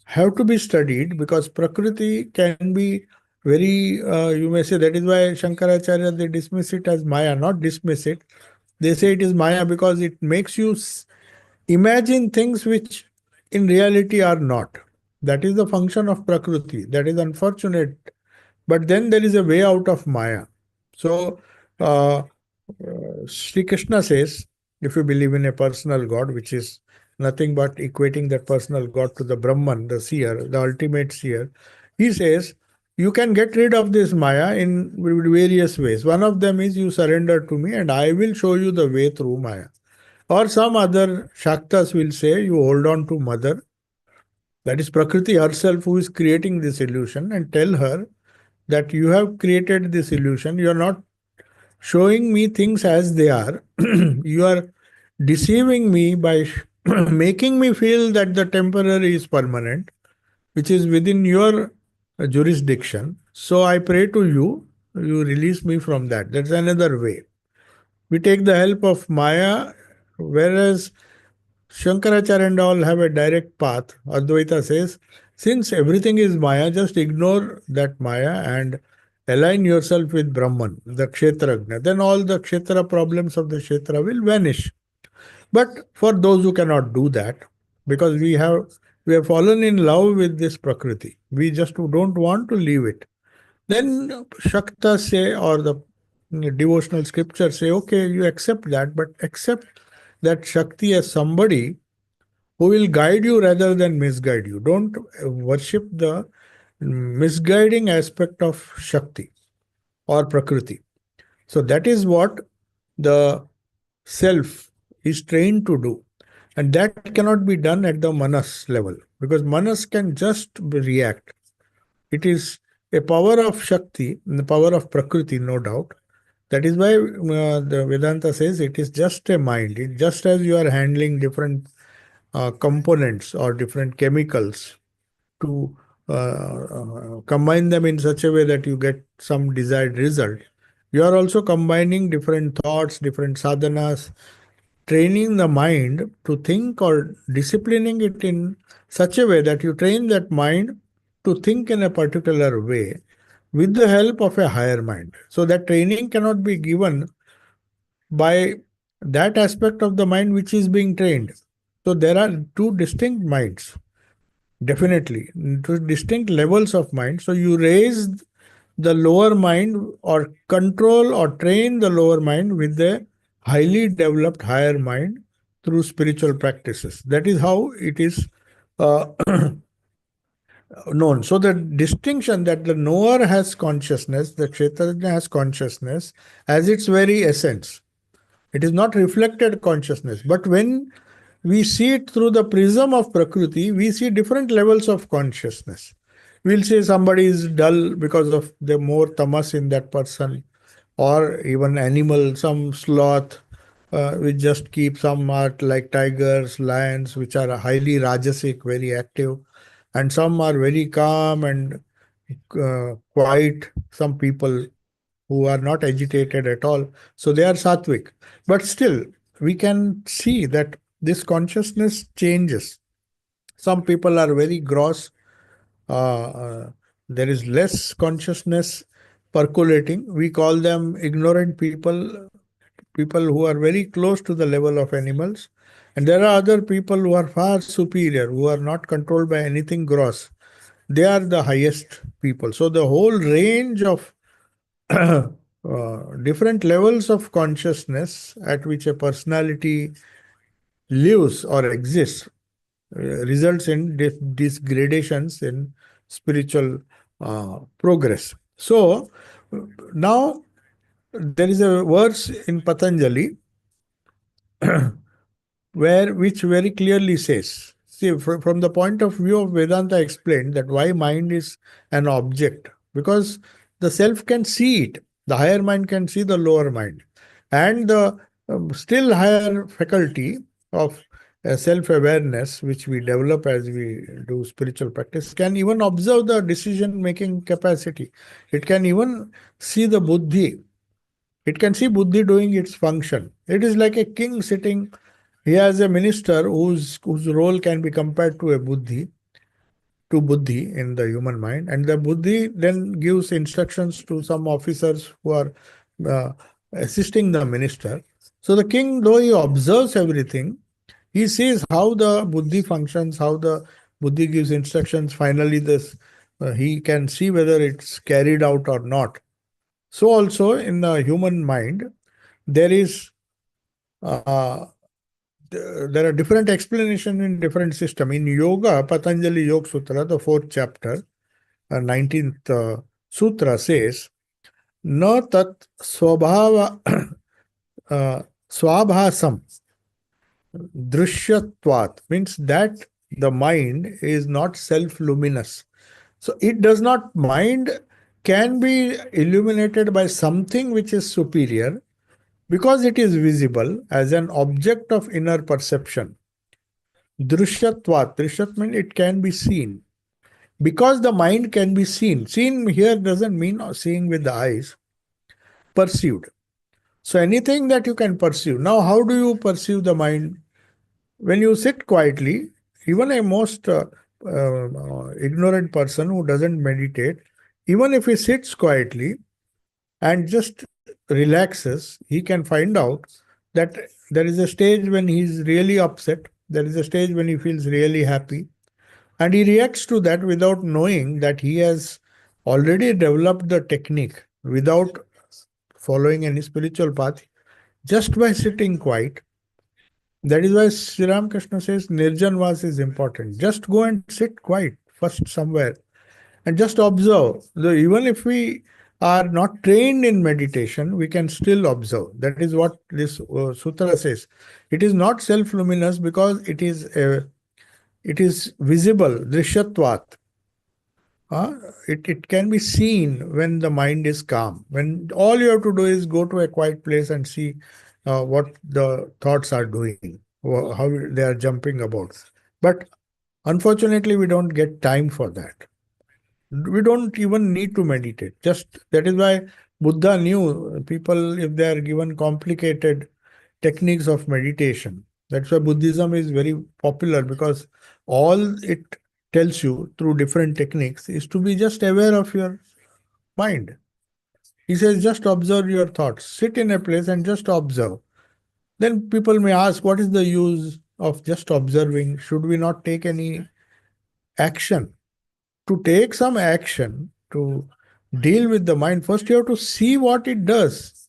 S1: have to be studied, because Prakriti can be very, you may say, that is why Shankaracharya, they dismiss it as Maya, not dismiss it. They say it is Maya because it makes you imagine things which in reality are not. That is the function of Prakriti. That is unfortunate. But then there is a way out of Maya. So, Sri Krishna says, if you believe in a personal God, which is nothing but equating that personal God to the Brahman, the seer, the ultimate seer, he says, you can get rid of this Maya in various ways. One of them is you surrender to me and I will show you the way through Maya. Or some other Shaktas will say, you hold on to Mother, that is Prakriti herself, who is creating this illusion, and tell her that you have created this illusion. You are not showing me things as they are. You are deceiving me by making me feel that the temporary is permanent, which is within your jurisdiction. So I pray to you, you release me from that. That's another way. We take the help of Maya, whereas Shankaracharya and all have a direct path. Advaita says, since everything is Maya, just ignore that Maya and align yourself with Brahman, the Kshetrajna. Then all the Kshetra problems of the Kshetra will vanish. But for those who cannot do that, because we have fallen in love with this Prakriti, we just don't want to leave it. Then Shakta say, or the devotional scriptures say, okay, you accept that, but accept that Shakti as somebody who will guide you rather than misguide you. Don't worship the misguiding aspect of Shakti or Prakriti. So that is what the self is trained to do. And that cannot be done at the manas level, because manas can just react. It is a power of Shakti, the power of Prakriti, no doubt. That is why the Vedanta says it is just a mind. Just as you are handling different components or different chemicals to combine them in such a way that you get some desired result. You are also combining different thoughts, different sadhanas, training the mind to think or disciplining it in such a way that you train that mind to think in a particular way with the help of a higher mind. So that training cannot be given by that aspect of the mind which is being trained. So there are two distinct minds, definitely, two distinct levels of mind. So you raise the lower mind or control or train the lower mind with the highly developed higher mind through spiritual practices. That is how it is uh, known. So the distinction that the knower has consciousness, the Kshetrajna has consciousness as its very essence. It is not reflected consciousness. But when we see it through the prism of Prakriti, we see different levels of consciousness. We'll say somebody is dull because of the more tamas in that person, or even animal, some sloth, which just keep some are like tigers, lions, which are highly rajasic, very active, and some are very calm and quiet. Some people who are not agitated at all. So they are sattvic. But still, we can see that this consciousness changes. Some people are very gross. There is less consciousness percolating. We call them ignorant people, people who are very close to the level of animals. And there are other people who are far superior, who are not controlled by anything gross. They are the highest people. So the whole range of different levels of consciousness at which a personality lives or exists results in these gradations in spiritual progress. So now there is a verse in Patanjali where which very clearly says, see, from the point of view of Vedanta explained that why mind is an object, because the self can see it, the higher mind can see the lower mind, and the still higher faculty of self-awareness which we develop as we do spiritual practice can even observe the decision making capacity. It can even see the buddhi. It can see buddhi doing its function. It is like a king sitting. He has a minister whose role can be compared to a buddhi in the human mind, and the buddhi then gives instructions to some officers who are uh, assisting the minister. So the king, though he observes everything, he sees how the buddhi functions, how the buddhi gives instructions. Finally, this he can see whether it's carried out or not. So also in the human mind, there is uh, there are different explanations in different system. In yoga, Patanjali Yoga Sutra, the fourth chapter, 19th sutra says, "Na tat swabhava swabhasam drishyatvat," means that the mind is not self-luminous. So it does not, mind can be illuminated by something which is superior because it is visible as an object of inner perception. Drishyatvat, drishyat means it can be seen. Because the mind can be seen. Seen here doesn't mean seeing with the eyes, perceived. So anything that you can perceive. Now, how do you perceive the mind? When you sit quietly, even a most ignorant person who doesn't meditate, even if he sits quietly and just relaxes, he can find out that there is a stage when he's really upset, there is a stage when he feels really happy, and he reacts to that without knowing that he has already developed the technique without following any spiritual path, just by sitting quiet. That is why Sri Ramakrishna says Nirjan Vas is important. Just go and sit quiet first somewhere and just observe. So even if we are not trained in meditation, we can still observe. That is what this sutra says. It is not self-luminous because it is visible, drishyatvat. It can be seen when the mind is calm. When all you have to do is go to a quiet place and see what the thoughts are doing. how they are jumping about. But unfortunately, we don't get time for that. We don't even need to meditate. Just that is why Buddha knew people, if they are given complicated techniques of meditation. That's why Buddhism is very popular, because all it tells you through different techniques is to be just aware of your mind. He says, just observe your thoughts. Sit in a place and just observe. Then people may ask, what is the use of just observing? Should we not take any action? To take some action, to deal with the mind, first you have to see what it does.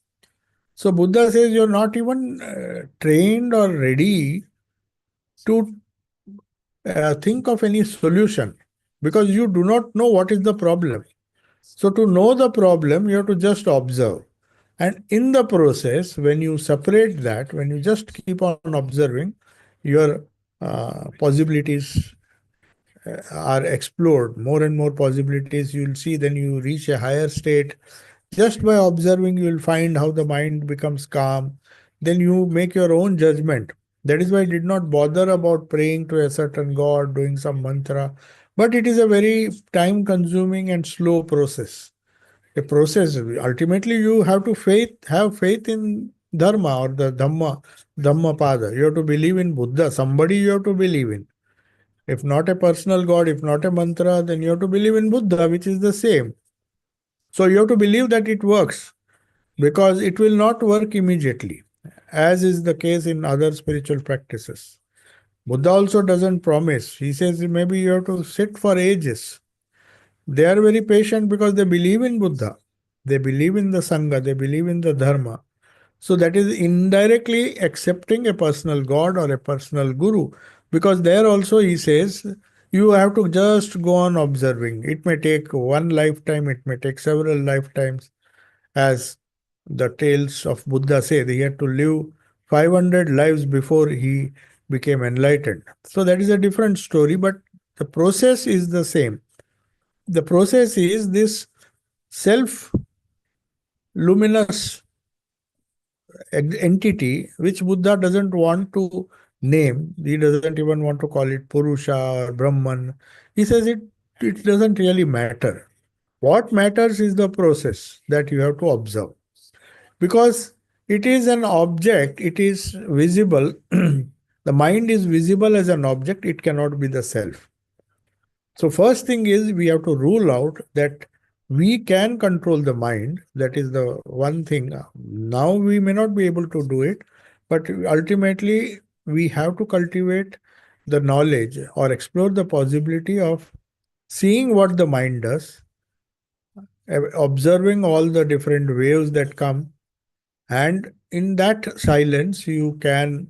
S1: So Buddha says you're not even trained or ready to think of any solution, because you do not know what is the problem. So to know the problem, you have to just observe. And in the process, when you separate that, when you just keep on observing, your possibilities are explored, more and more possibilities you'll see. Then you reach a higher state. Just by observing, you will find how the mind becomes calm. Then you make your own judgment. That is why I did not bother about praying to a certain god, doing some mantra. But it is a very time consuming and slow process. A process. Ultimately, you have to have faith in Dharma or the Dhammapada. You have to believe in Buddha. Somebody you have to believe in. If not a personal God, if not a mantra, then you have to believe in Buddha, which is the same. So you have to believe that it works, because it will not work immediately, as is the case in other spiritual practices. Buddha also doesn't promise. He says maybe you have to sit for ages. They are very patient because they believe in Buddha. They believe in the Sangha, they believe in the Dharma. So that is indirectly accepting a personal God or a personal Guru. Because there also he says you have to just go on observing. It may take one lifetime, it may take several lifetimes. As the tales of Buddha say, he had to live 500 lives before he became enlightened. So that is a different story, but the process is the same. The process is this self luminous entity which Buddha doesn't want to name. He doesn't even want to call it Purusha or Brahman. He says it doesn't really matter. What matters is the process that you have to observe. Because it is an object, it is visible. The mind is visible as an object, it cannot be the self. So first thing is we have to rule out that we can control the mind. That is the one thing. Now we may not be able to do it, but ultimately we have to cultivate the knowledge or explore the possibility of seeing what the mind does, observing all the different waves that come, and in that silence you can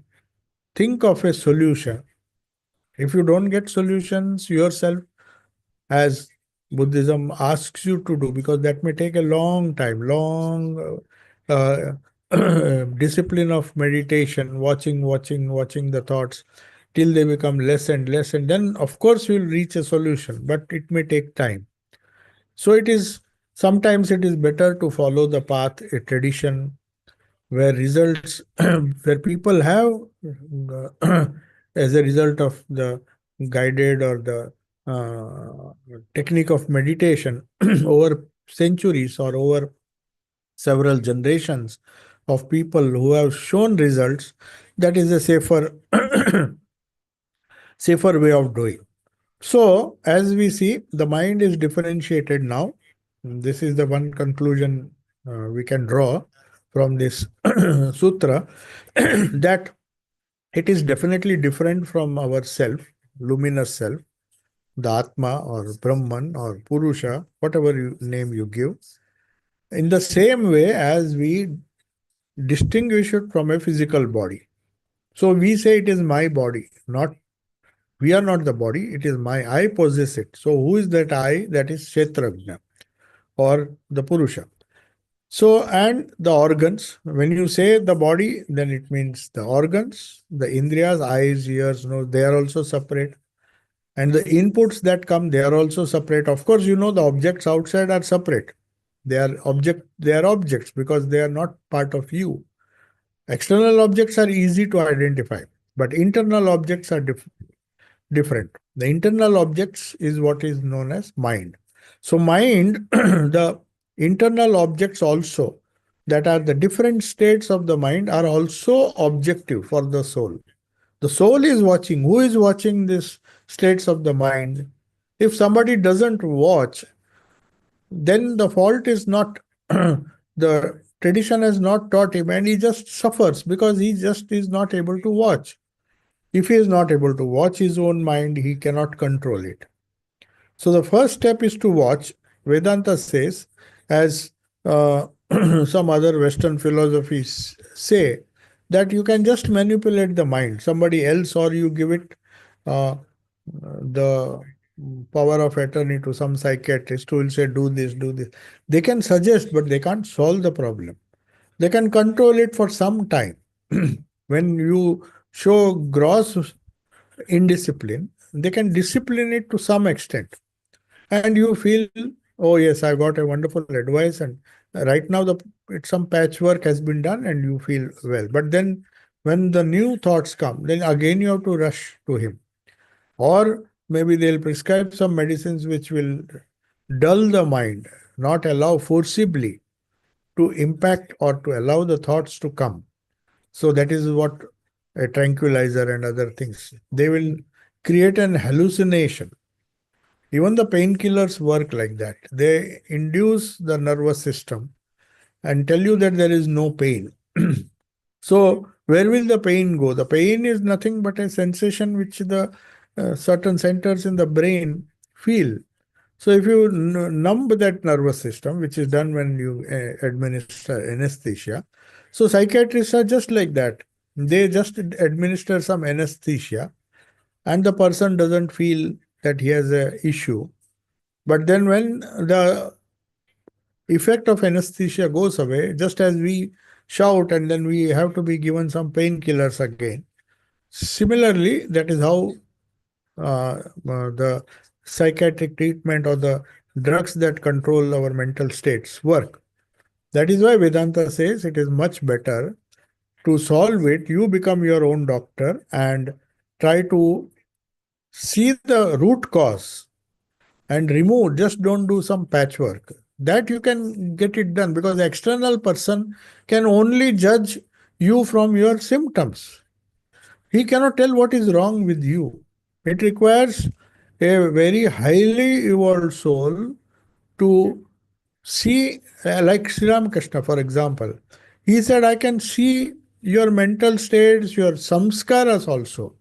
S1: think of a solution. If you don't get solutions yourself, as Buddhism asks you to do, because that may take a long time, long discipline of meditation, watching the thoughts till they become less and less. And then, of course, you'll reach a solution, but it may take time. So it is sometimes it is better to follow the path, a tradition where results, where people have, as a result of the guided or the technique of meditation over centuries or over several generations of people who have shown results. That is a safer way of doing. So as we see, the mind is differentiated now. This is the one conclusion we can draw from this sutra, that it is definitely different from our self, luminous self, the Atma or Brahman or Purusha, whatever name you give. In the same way as we distinguish it from a physical body. So we say it is my body, not we are not the body, it is my, I possess it. So who is that I? That is Kshetrajna or the Purusha. So, and the organs, when you say the body, then it means the organs, the indriyas, eyes, ears, nose, they are also separate. And the inputs that come, they are also separate. Of course, the objects outside are separate. They are objects because they are not part of you. External objects are easy to identify. but internal objects are different. The internal objects is what is known as mind. So mind, the internal objects also, that are the different states of the mind, are also objective for the soul. The soul is watching. Who is watching these states of the mind? If somebody doesn't watch, then the fault is not the tradition has not taught him, and he just suffers because he just is not able to watch. If he is not able to watch his own mind, he cannot control it. So the first step is to watch. Vedanta says, as some other Western philosophies say, that you can just manipulate the mind, somebody else, or you give it the power of attorney to some psychiatrist who will say, do this, do this. They can suggest, but they can't solve the problem. They can control it for some time. When you show gross indiscipline, they can discipline it to some extent. And you feel, oh yes, I got a wonderful advice, and right now some patchwork has been done, and you feel well. But then when the new thoughts come, then again you have to rush to him. Or maybe they'll prescribe some medicines which will dull the mind, not allow forcibly to impact or to allow the thoughts to come. So that is what a tranquilizer and other things. They will create an hallucination. Even the painkillers work like that. They induce the nervous system and tell you that there is no pain. So where will the pain go? The pain is nothing but a sensation which the certain centers in the brain feel. So if you numb that nervous system, which is done when you administer anesthesia, so psychiatrists are just like that. They just administer some anesthesia, and the person doesn't feel that he has a issue. But then when the effect of anesthesia goes away, just as we shout and then we have to be given some painkillers again. Similarly, that is how the psychiatric treatment or the drugs that control our mental states work. That is why Vedanta says it is much better to solve it. You become your own doctor and try to see the root cause and remove, just don't do some patchwork. That you can get it done, because the external person can only judge you from your symptoms. He cannot tell what is wrong with you. It requires a very highly evolved soul to see, like Sri Ramakrishna, for example. He said, I can see your mental states, your samskaras also.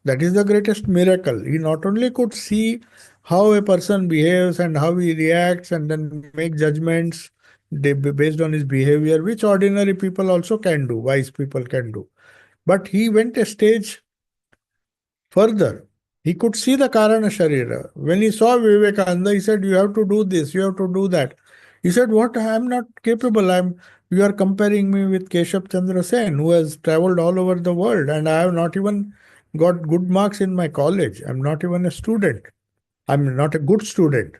S1: That is the greatest miracle. He not only could see how a person behaves and how he reacts and then make judgments based on his behavior, which ordinary people also can do, wise people can do. But he went a stage further. He could see the Karana Sharira. When he saw Vivekananda, he said, you have to do this, you have to do that. He said, what? I am not capable. You are comparing me with Keshav Chandra Sen, who has traveled all over the world, and I have not even got good marks in my college. I'm not even a student. I'm not a good student.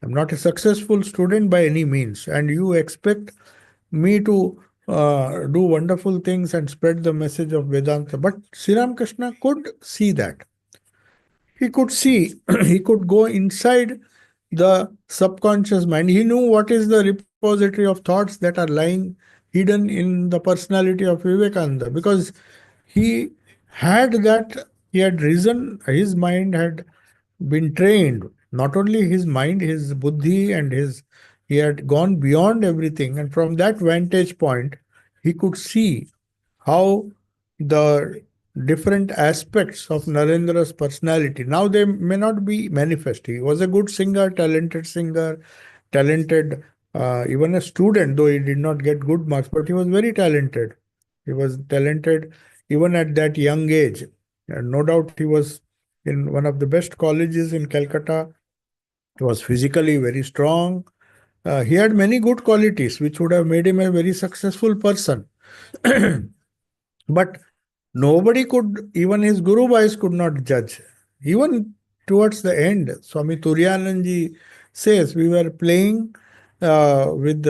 S1: I'm not a successful student by any means. And you expect me to do wonderful things and spread the message of Vedanta. But Sri Ramakrishna could see that. He could see, he could go inside the subconscious mind. He knew what is the repository of thoughts that are lying hidden in the personality of Vivekananda, because he had that, he had risen, his mind had been trained. Not only his mind, his buddhi and he had gone beyond everything. And from that vantage point, he could see how the different aspects of Narendra's personality, now they may not be manifest. He was a good singer, talented, even a student, though he did not get good marks, but he was very talented. He was talented even at that young age. And no doubt he was in one of the best colleges in Calcutta. He was physically very strong. He had many good qualities which would have made him a very successful person. But nobody could, even his Guru Bhais could not judge. Even towards the end, Swami Turyananji says, we were playing with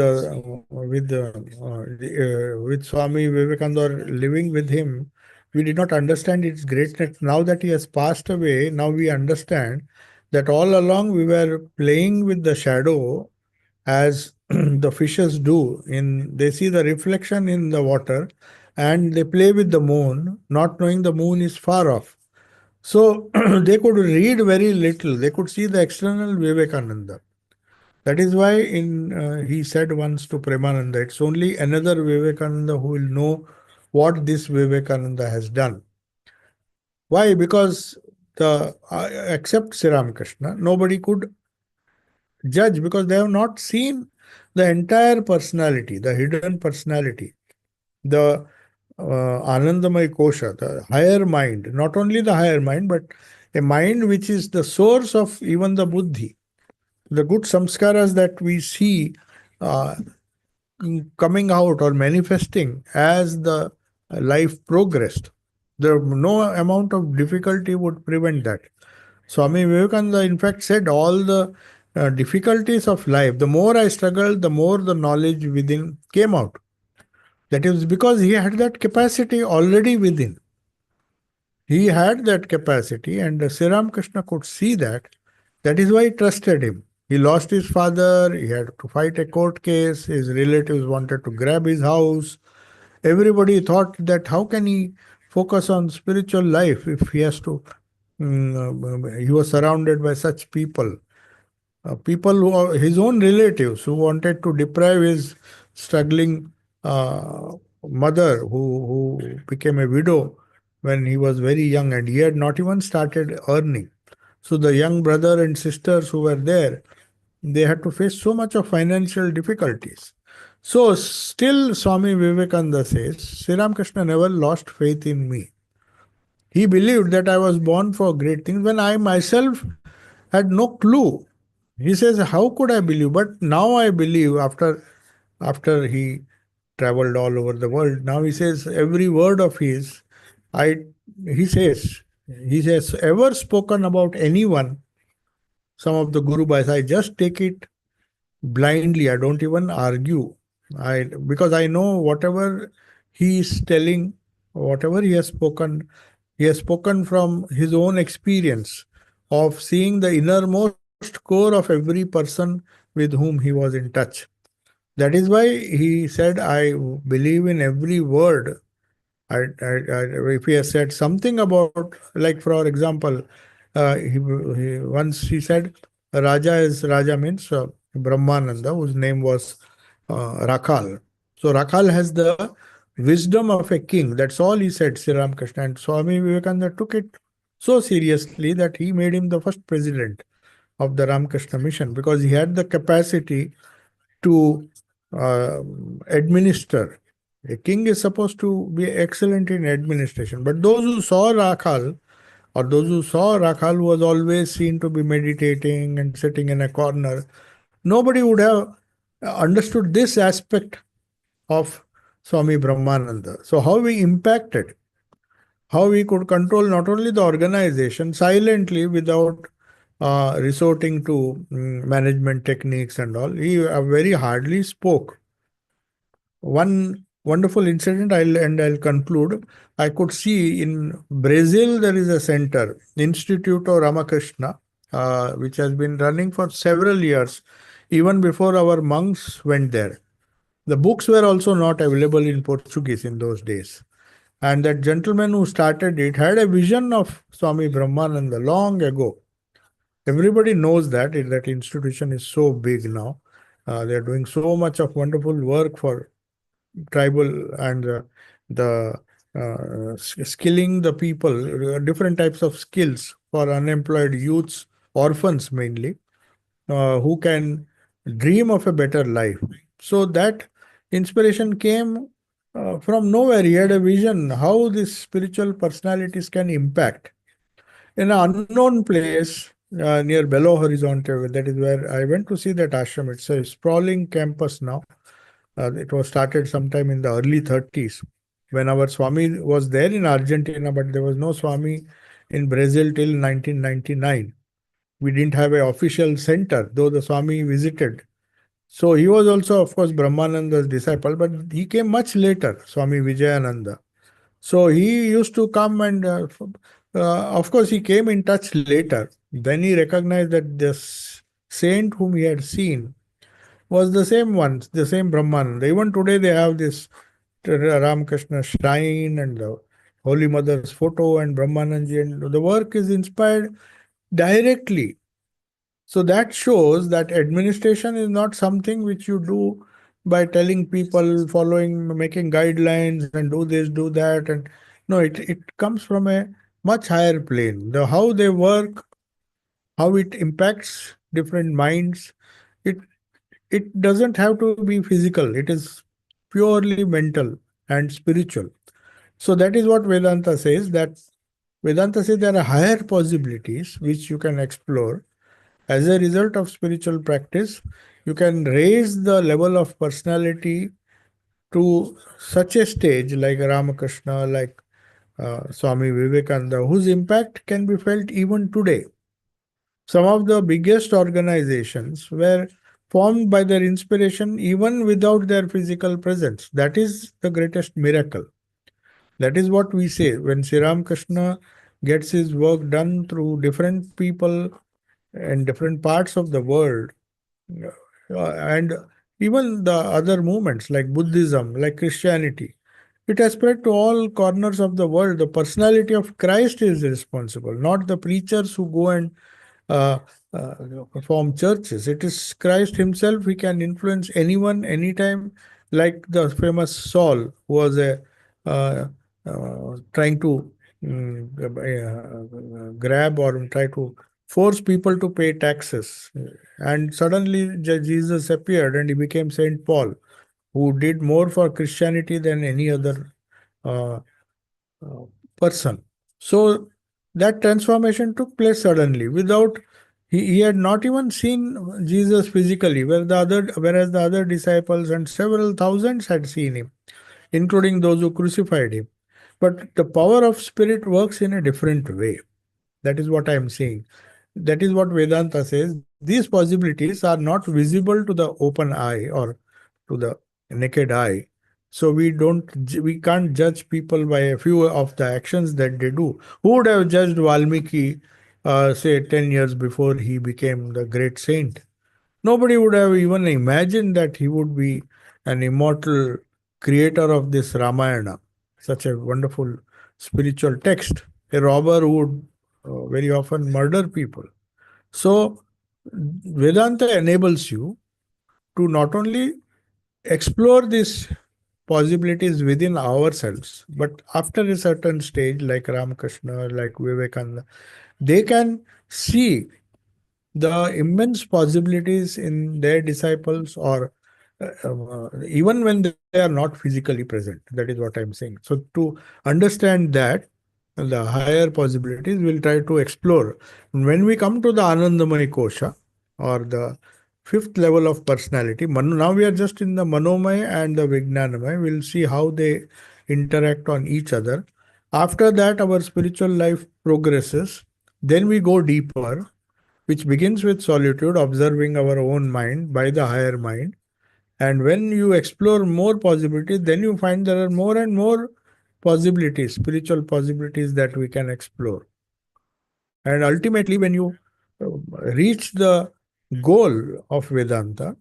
S1: Swami Vivekananda, or living with him We did not understand its greatness. Now that he has passed away, now we understand that all along we were playing with the shadow as the fishes do. They see the reflection in the water and they play with the moon, not knowing the moon is far off. So they could read very little. They could see the external Vivekananda. That is why he said once to Premananda, it's only another Vivekananda who will know what this Vivekananda has done. Why? Because except Sri Ramakrishna, nobody could judge because they have not seen the entire personality, the hidden personality, the Anandamay Kosha, the higher mind, not only the higher mind, but a mind which is the source of even the buddhi. The good samskaras that we see uh, coming out or manifesting as the life progressed. No amount of difficulty would prevent that. Swami Vivekananda, in fact, said all the difficulties of life, the more I struggled, the more the knowledge within came out. That is because he had that capacity already within. He had that capacity, and Sri Ramakrishna could see that. That is why he trusted him. He lost his father, he had to fight a court case, his relatives wanted to grab his house. Everybody thought that how can he focus on spiritual life if he has to. He was surrounded by such people. People who are his own relatives who wanted to deprive his struggling mother, who became a widow when he was very young and he had not even started earning. So the young brother and sisters who were there, they had to face so much of financial difficulties. So still Swami Vivekananda says, Sri Ramakrishna never lost faith in me. He believed that I was born for great things when I myself had no clue. He says, how could I believe? But now I believe after he traveled all over the world. Now he says every word of his, I he says, he has ever spoken about anyone, some of the Guru Bhais, I just take it blindly. I don't even argue. Because I know whatever he is telling, whatever he has spoken from his own experience of seeing the innermost core of every person with whom he was in touch. That is why he said, I believe in every word. If he has said something about, like for example, once he said, Raja means Brahmananda, whose name was Rakal. So Rakal has the wisdom of a king. That's all he said, Sri Ramakrishna. And Swami Vivekananda took it so seriously that he made him the first president of the Ramakrishna mission because he had the capacity to administer. A king is supposed to be excellent in administration. But those who saw Rakhal, or those who saw Rakhal was always seen to be meditating and sitting in a corner, nobody would have understood this aspect of Swami Brahmananda. So, how we impacted, how we could control not only the organization silently without resorting to management techniques and all. He very hardly spoke. One wonderful incident, I'll conclude. I could see in Brazil there is a center, Instituto Ramakrishna, which has been running for several years, even before our monks went there. The books were also not available in Portuguese in those days. And that gentleman who started it had a vision of Swami Brahmananda long ago. Everybody knows that institution is so big now. They are doing so much of wonderful work for tribal and the skilling the people, different types of skills for unemployed youths, orphans mainly, who can dream of a better life. So that inspiration came from nowhere. He had a vision how these spiritual personalities can impact. In an unknown place near Belo Horizonte, that is where I went to see that ashram. It's a sprawling campus now. It was started sometime in the early 30s when our Swami was there in Argentina, but there was no Swami in Brazil till 1999. We didn't have an official center, though the Swami visited. So he was also, of course, Brahmananda's disciple, but he came much later, Swami Vijayananda. So he used to come and, of course, he came in touch later. Then he recognized that this saint whom he had seen was the same one, the same Brahmananda. Even today, they have this Ramakrishna shrine and the Holy Mother's photo and Brahmananji, and the work is inspired directly. So that shows that administration is not something which you do by telling people, following, making guidelines and do this, do that. And no, it comes from a much higher plane. The how they work, how it impacts different minds. It it doesn't have to be physical. It is purely mental and spiritual. So that is what Vedanta says. That Vedanta says there are higher possibilities which you can explore as a result of spiritual practice. You can raise the level of personality to such a stage like Ramakrishna, like Swami Vivekananda, whose impact can be felt even today. Some of the biggest organizations were formed by their inspiration even without their physical presence. That is the greatest miracle. That is what we say when Sri Ramakrishna gets his work done through different people in different parts of the world. And even the other movements like Buddhism, like Christianity, it has spread to all corners of the world. The personality of Christ is responsible, not the preachers who go and uh, uh, form churches. It is Christ Himself. He can influence anyone, anytime, like the famous Saul, who was a trying to grab or try to force people to pay taxes. And suddenly Jesus appeared and he became Saint Paul, who did more for Christianity than any other uh, uh, person. So that transformation took place suddenly without he had not even seen Jesus physically, whereas the other disciples and several thousands had seen him, including those who crucified him. But the power of spirit works in a different way. That is what I am saying. That is what Vedanta says. These possibilities are not visible to the open eye or to the naked eye. So we can't judge people by a few of the actions that they do. Who would have judged Valmiki, say 10 years before he became the great saint? Nobody would have even imagined that he would be an immortal creator of this Ramayana, such a wonderful spiritual text. A robber who would very often murder people. So, Vedanta enables you to not only explore these possibilities within ourselves, but after a certain stage, like Ramakrishna, like Vivekananda, they can see the immense possibilities in their disciples or even when they are not physically present. That is what I'm saying. So to understand that, the higher possibilities we'll try to explore. When we come to the Anandamaya Kosha or the fifth level of personality, now we are just in the Manomaya and the Vijnanamaya. We'll see how they interact on each other. After that, our spiritual life progresses. Then we go deeper, which begins with solitude, observing our own mind by the higher mind. And when you explore more possibilities, then you find there are more and more possibilities, spiritual possibilities that we can explore. And ultimately, when you reach the goal of Vedanta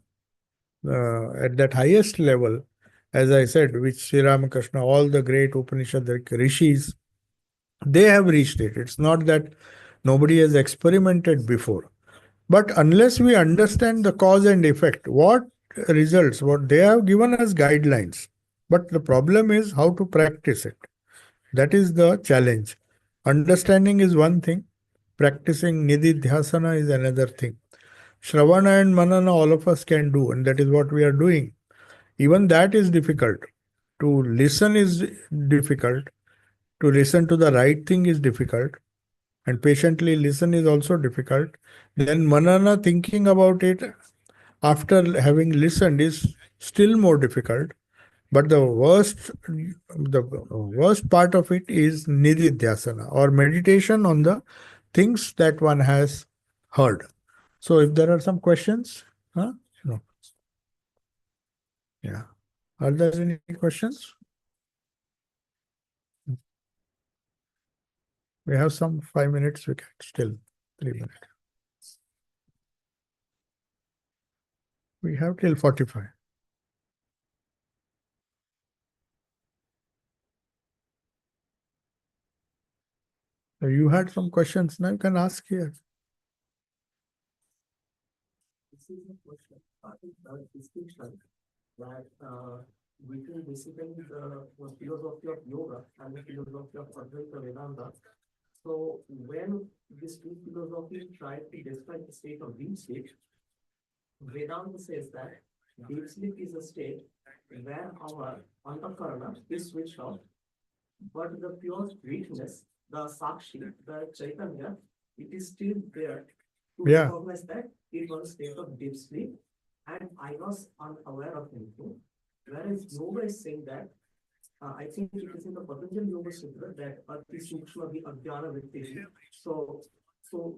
S1: at that highest level, as I said, which Sri Ramakrishna, all the great Upanishad rishis, they have reached it. It's not that nobody has experimented before. But unless we understand the cause and effect, what results, what they have given us guidelines. But the problem is how to practice it. That is the challenge. Understanding is one thing, practicing nididhyasana is another thing. Shravana and Manana, all of us can do, and that is what we are doing. Even that is difficult. To listen is difficult. To listen to the right thing is difficult. And patiently listen is also difficult. Then Manana, thinking about it after having listened, is still more difficult. But the worst part of it is nididhyasana or meditation on the things that one has heard. So if there are some questions, huh? No. Yeah. Are there any questions? We have some 5 minutes. We can still 3 minutes. We have till 45. So you had some questions. Now you can ask here.
S2: This is a question. I think distinction that between basically the philosophy of yoga and the philosophy of Advaita Vedanta. So when these two philosophies try to describe the state of deep sleep, Vedanta says that deep sleep is a state where our antakarana is switched off, but the pure witness, the sakshi, the chaitanya, it is still there to
S1: Yeah.
S2: recognize that it was a state of deep sleep, and I was unaware of anything. Whereas yoga is saying that, I think it is in the Patanjali Yoga Sutra that Ati Sukshma Vi Ajnana Vritti. So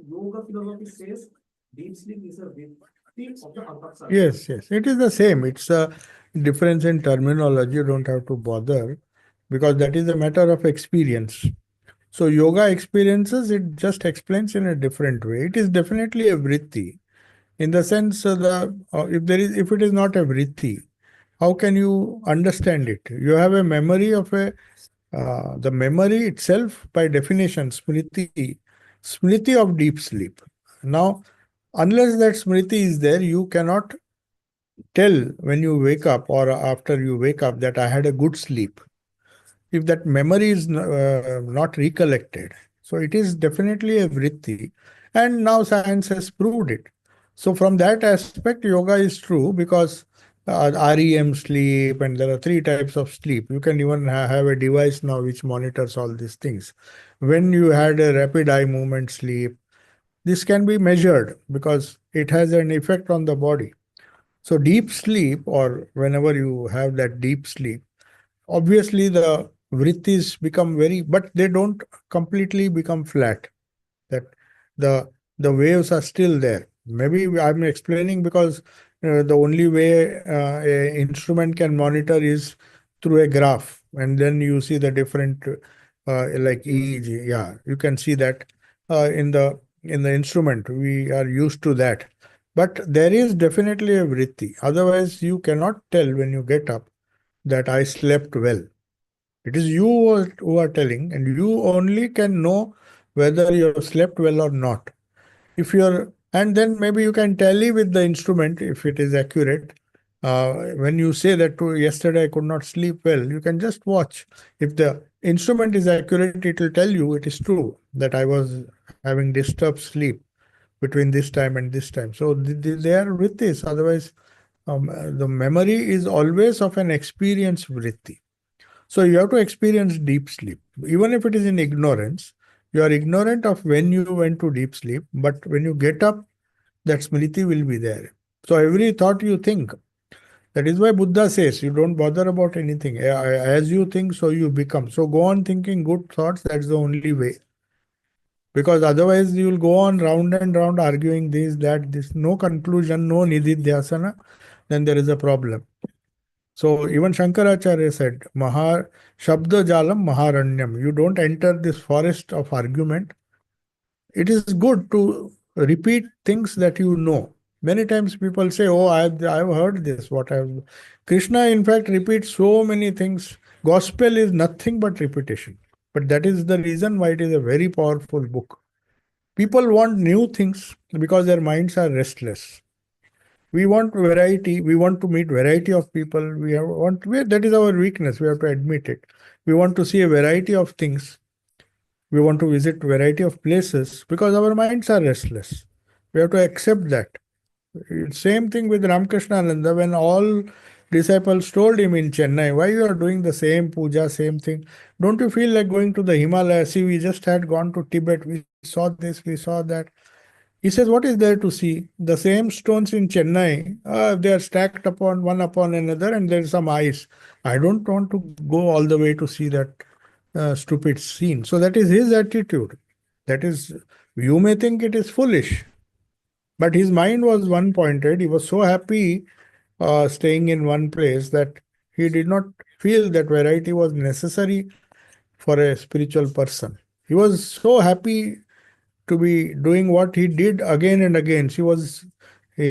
S2: yoga philosophy says deep sleep is a vritti of the antaksara.
S1: Yes, yes. It is the same. It's a difference in terminology. You don't have to bother because that is a matter of experience. So yoga experiences, it just explains in a different way. It is definitely a vritti. In the sense if it is not a vritti, how can you understand it? You have a memory of the memory itself by definition, smriti of deep sleep. Now, unless that smriti is there, you cannot tell when you wake up or after you wake up that I had a good sleep. If that memory is not recollected. So it is definitely a vritti. And now science has proved it. So from that aspect, yoga is true because REM sleep, and there are three types of sleep. You can even have a device now which monitors all these things. When you had a rapid eye movement sleep, this can be measured because it has an effect on the body. So deep sleep, or whenever you have that deep sleep, obviously the vrittis become very, but they don't completely become flat. That the waves are still there. Maybe I'm explaining because the only way a instrument can monitor is through a graph, and then you see the different like EEG. Yeah, you can see that in the instrument. We are used to that. But there is definitely a vritti. Otherwise, you cannot tell when you get up that I slept well. It is you who are telling, and you only can know whether you have slept well or not. If you're, and then maybe you can tally with the instrument if it is accurate. When you say that yesterday I could not sleep well, you can just watch. If the instrument is accurate, it will tell you it is true that I was having disturbed sleep between this time and this time. So they are with this. Otherwise, the memory is always of an experienced vritti. So you have to experience deep sleep. Even if it is in ignorance, you are ignorant of when you went to deep sleep, but when you get up, that smriti will be there. So every thought you think, that is why Buddha says you don't bother about anything. As you think, so you become. So go on thinking good thoughts, that's the only way. Because otherwise you will go on round and round arguing this, that, this, no conclusion, no nididhyasana, then there is a problem. So even Shankaracharya said, Shabda Jalam Maharanyam. You don't enter this forest of argument. It is good to repeat things that you know. Many times people say, oh, I've heard this, what I've. Krishna, in fact, repeats so many things. Gospel is nothing but repetition. But that is the reason why it is a very powerful book. People want new things because their minds are restless. We want variety. We want to meet variety of people. That is our weakness. We have to admit it. We want to see a variety of things. We want to visit variety of places because our minds are restless. We have to accept that. Same thing with Ramakrishna when all disciples told him in Chennai, why you are doing the same puja, same thing? Don't you feel like going to the Himalayas? See, we just had gone to Tibet. We saw this, we saw that. He says, what is there to see? The same stones in Chennai, they are stacked upon one upon another, and there is some ice. I don't want to go all the way to see that stupid scene. So that is his attitude. That is, you may think it is foolish, but his mind was one pointed. He was so happy staying in one place that he did not feel that variety was necessary for a spiritual person. He was so happy to be doing what he did again and again. He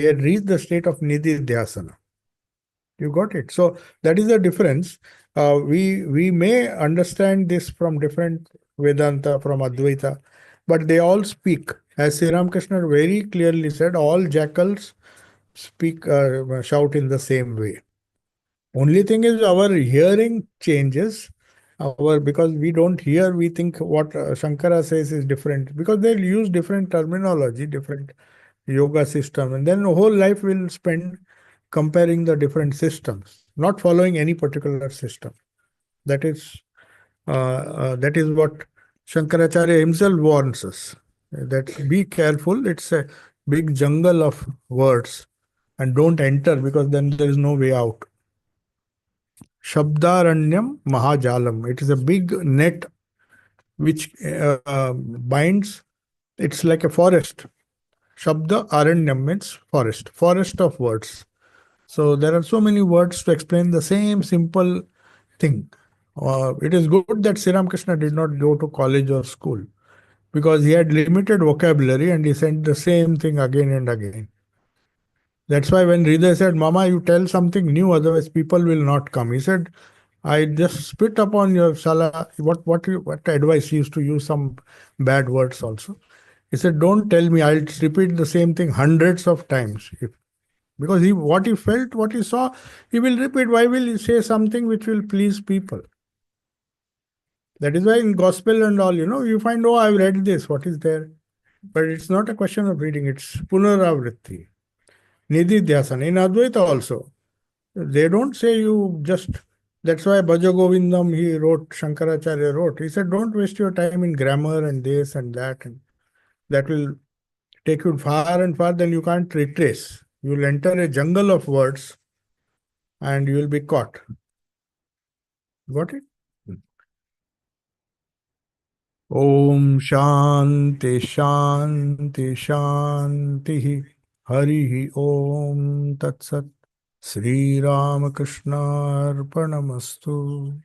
S1: had reached the state of Nidhi Dhyasana. You got it. So that is the difference. We may understand this from different Vedanta, from Advaita, but they all speak. As Sri Ramakrishna very clearly said, all jackals speak, shout in the same way. Only thing is our hearing changes. Because we don't hear, we think what Shankara says is different because they'll use different terminology, different yoga system, and then the whole life will spend comparing the different systems, not following any particular system. That is what Shankaracharya himself warns us, that be careful. It's a big jungle of words, and don't enter because then there is no way out. Shabdaranyam Mahajalam. It is a big net which binds. It's like a forest. Shabda Aranyam means forest, forest of words. So there are so many words to explain the same simple thing. It is good that Sri Ramakrishna did not go to college or school because he had limited vocabulary and he said the same thing again and again. That's why when Hriday said, Mama, you tell something new, otherwise people will not come. He said, I just spit upon your sala. What advice? He used to use some bad words also. He said, don't tell me, I'll repeat the same thing hundreds of times. Because what he felt, what he saw, he will repeat. Why will he say something which will please people? That is why in gospel and all, you find, oh, I've read this, what is there? But it's not a question of reading, it's punaravritti. Nidhi Dhyasana. In Advaita also, they don't say you just, that's why Bhaja Govindam, Shankaracharya wrote, he said, don't waste your time in grammar and this and that. And that will take you far and far, then you can't retrace. You will enter a jungle of words and you will be caught. Got it? Om Shanti Shanti Shanti Hari Om Tat Sat Sri Ramakrishna Arpanamastu.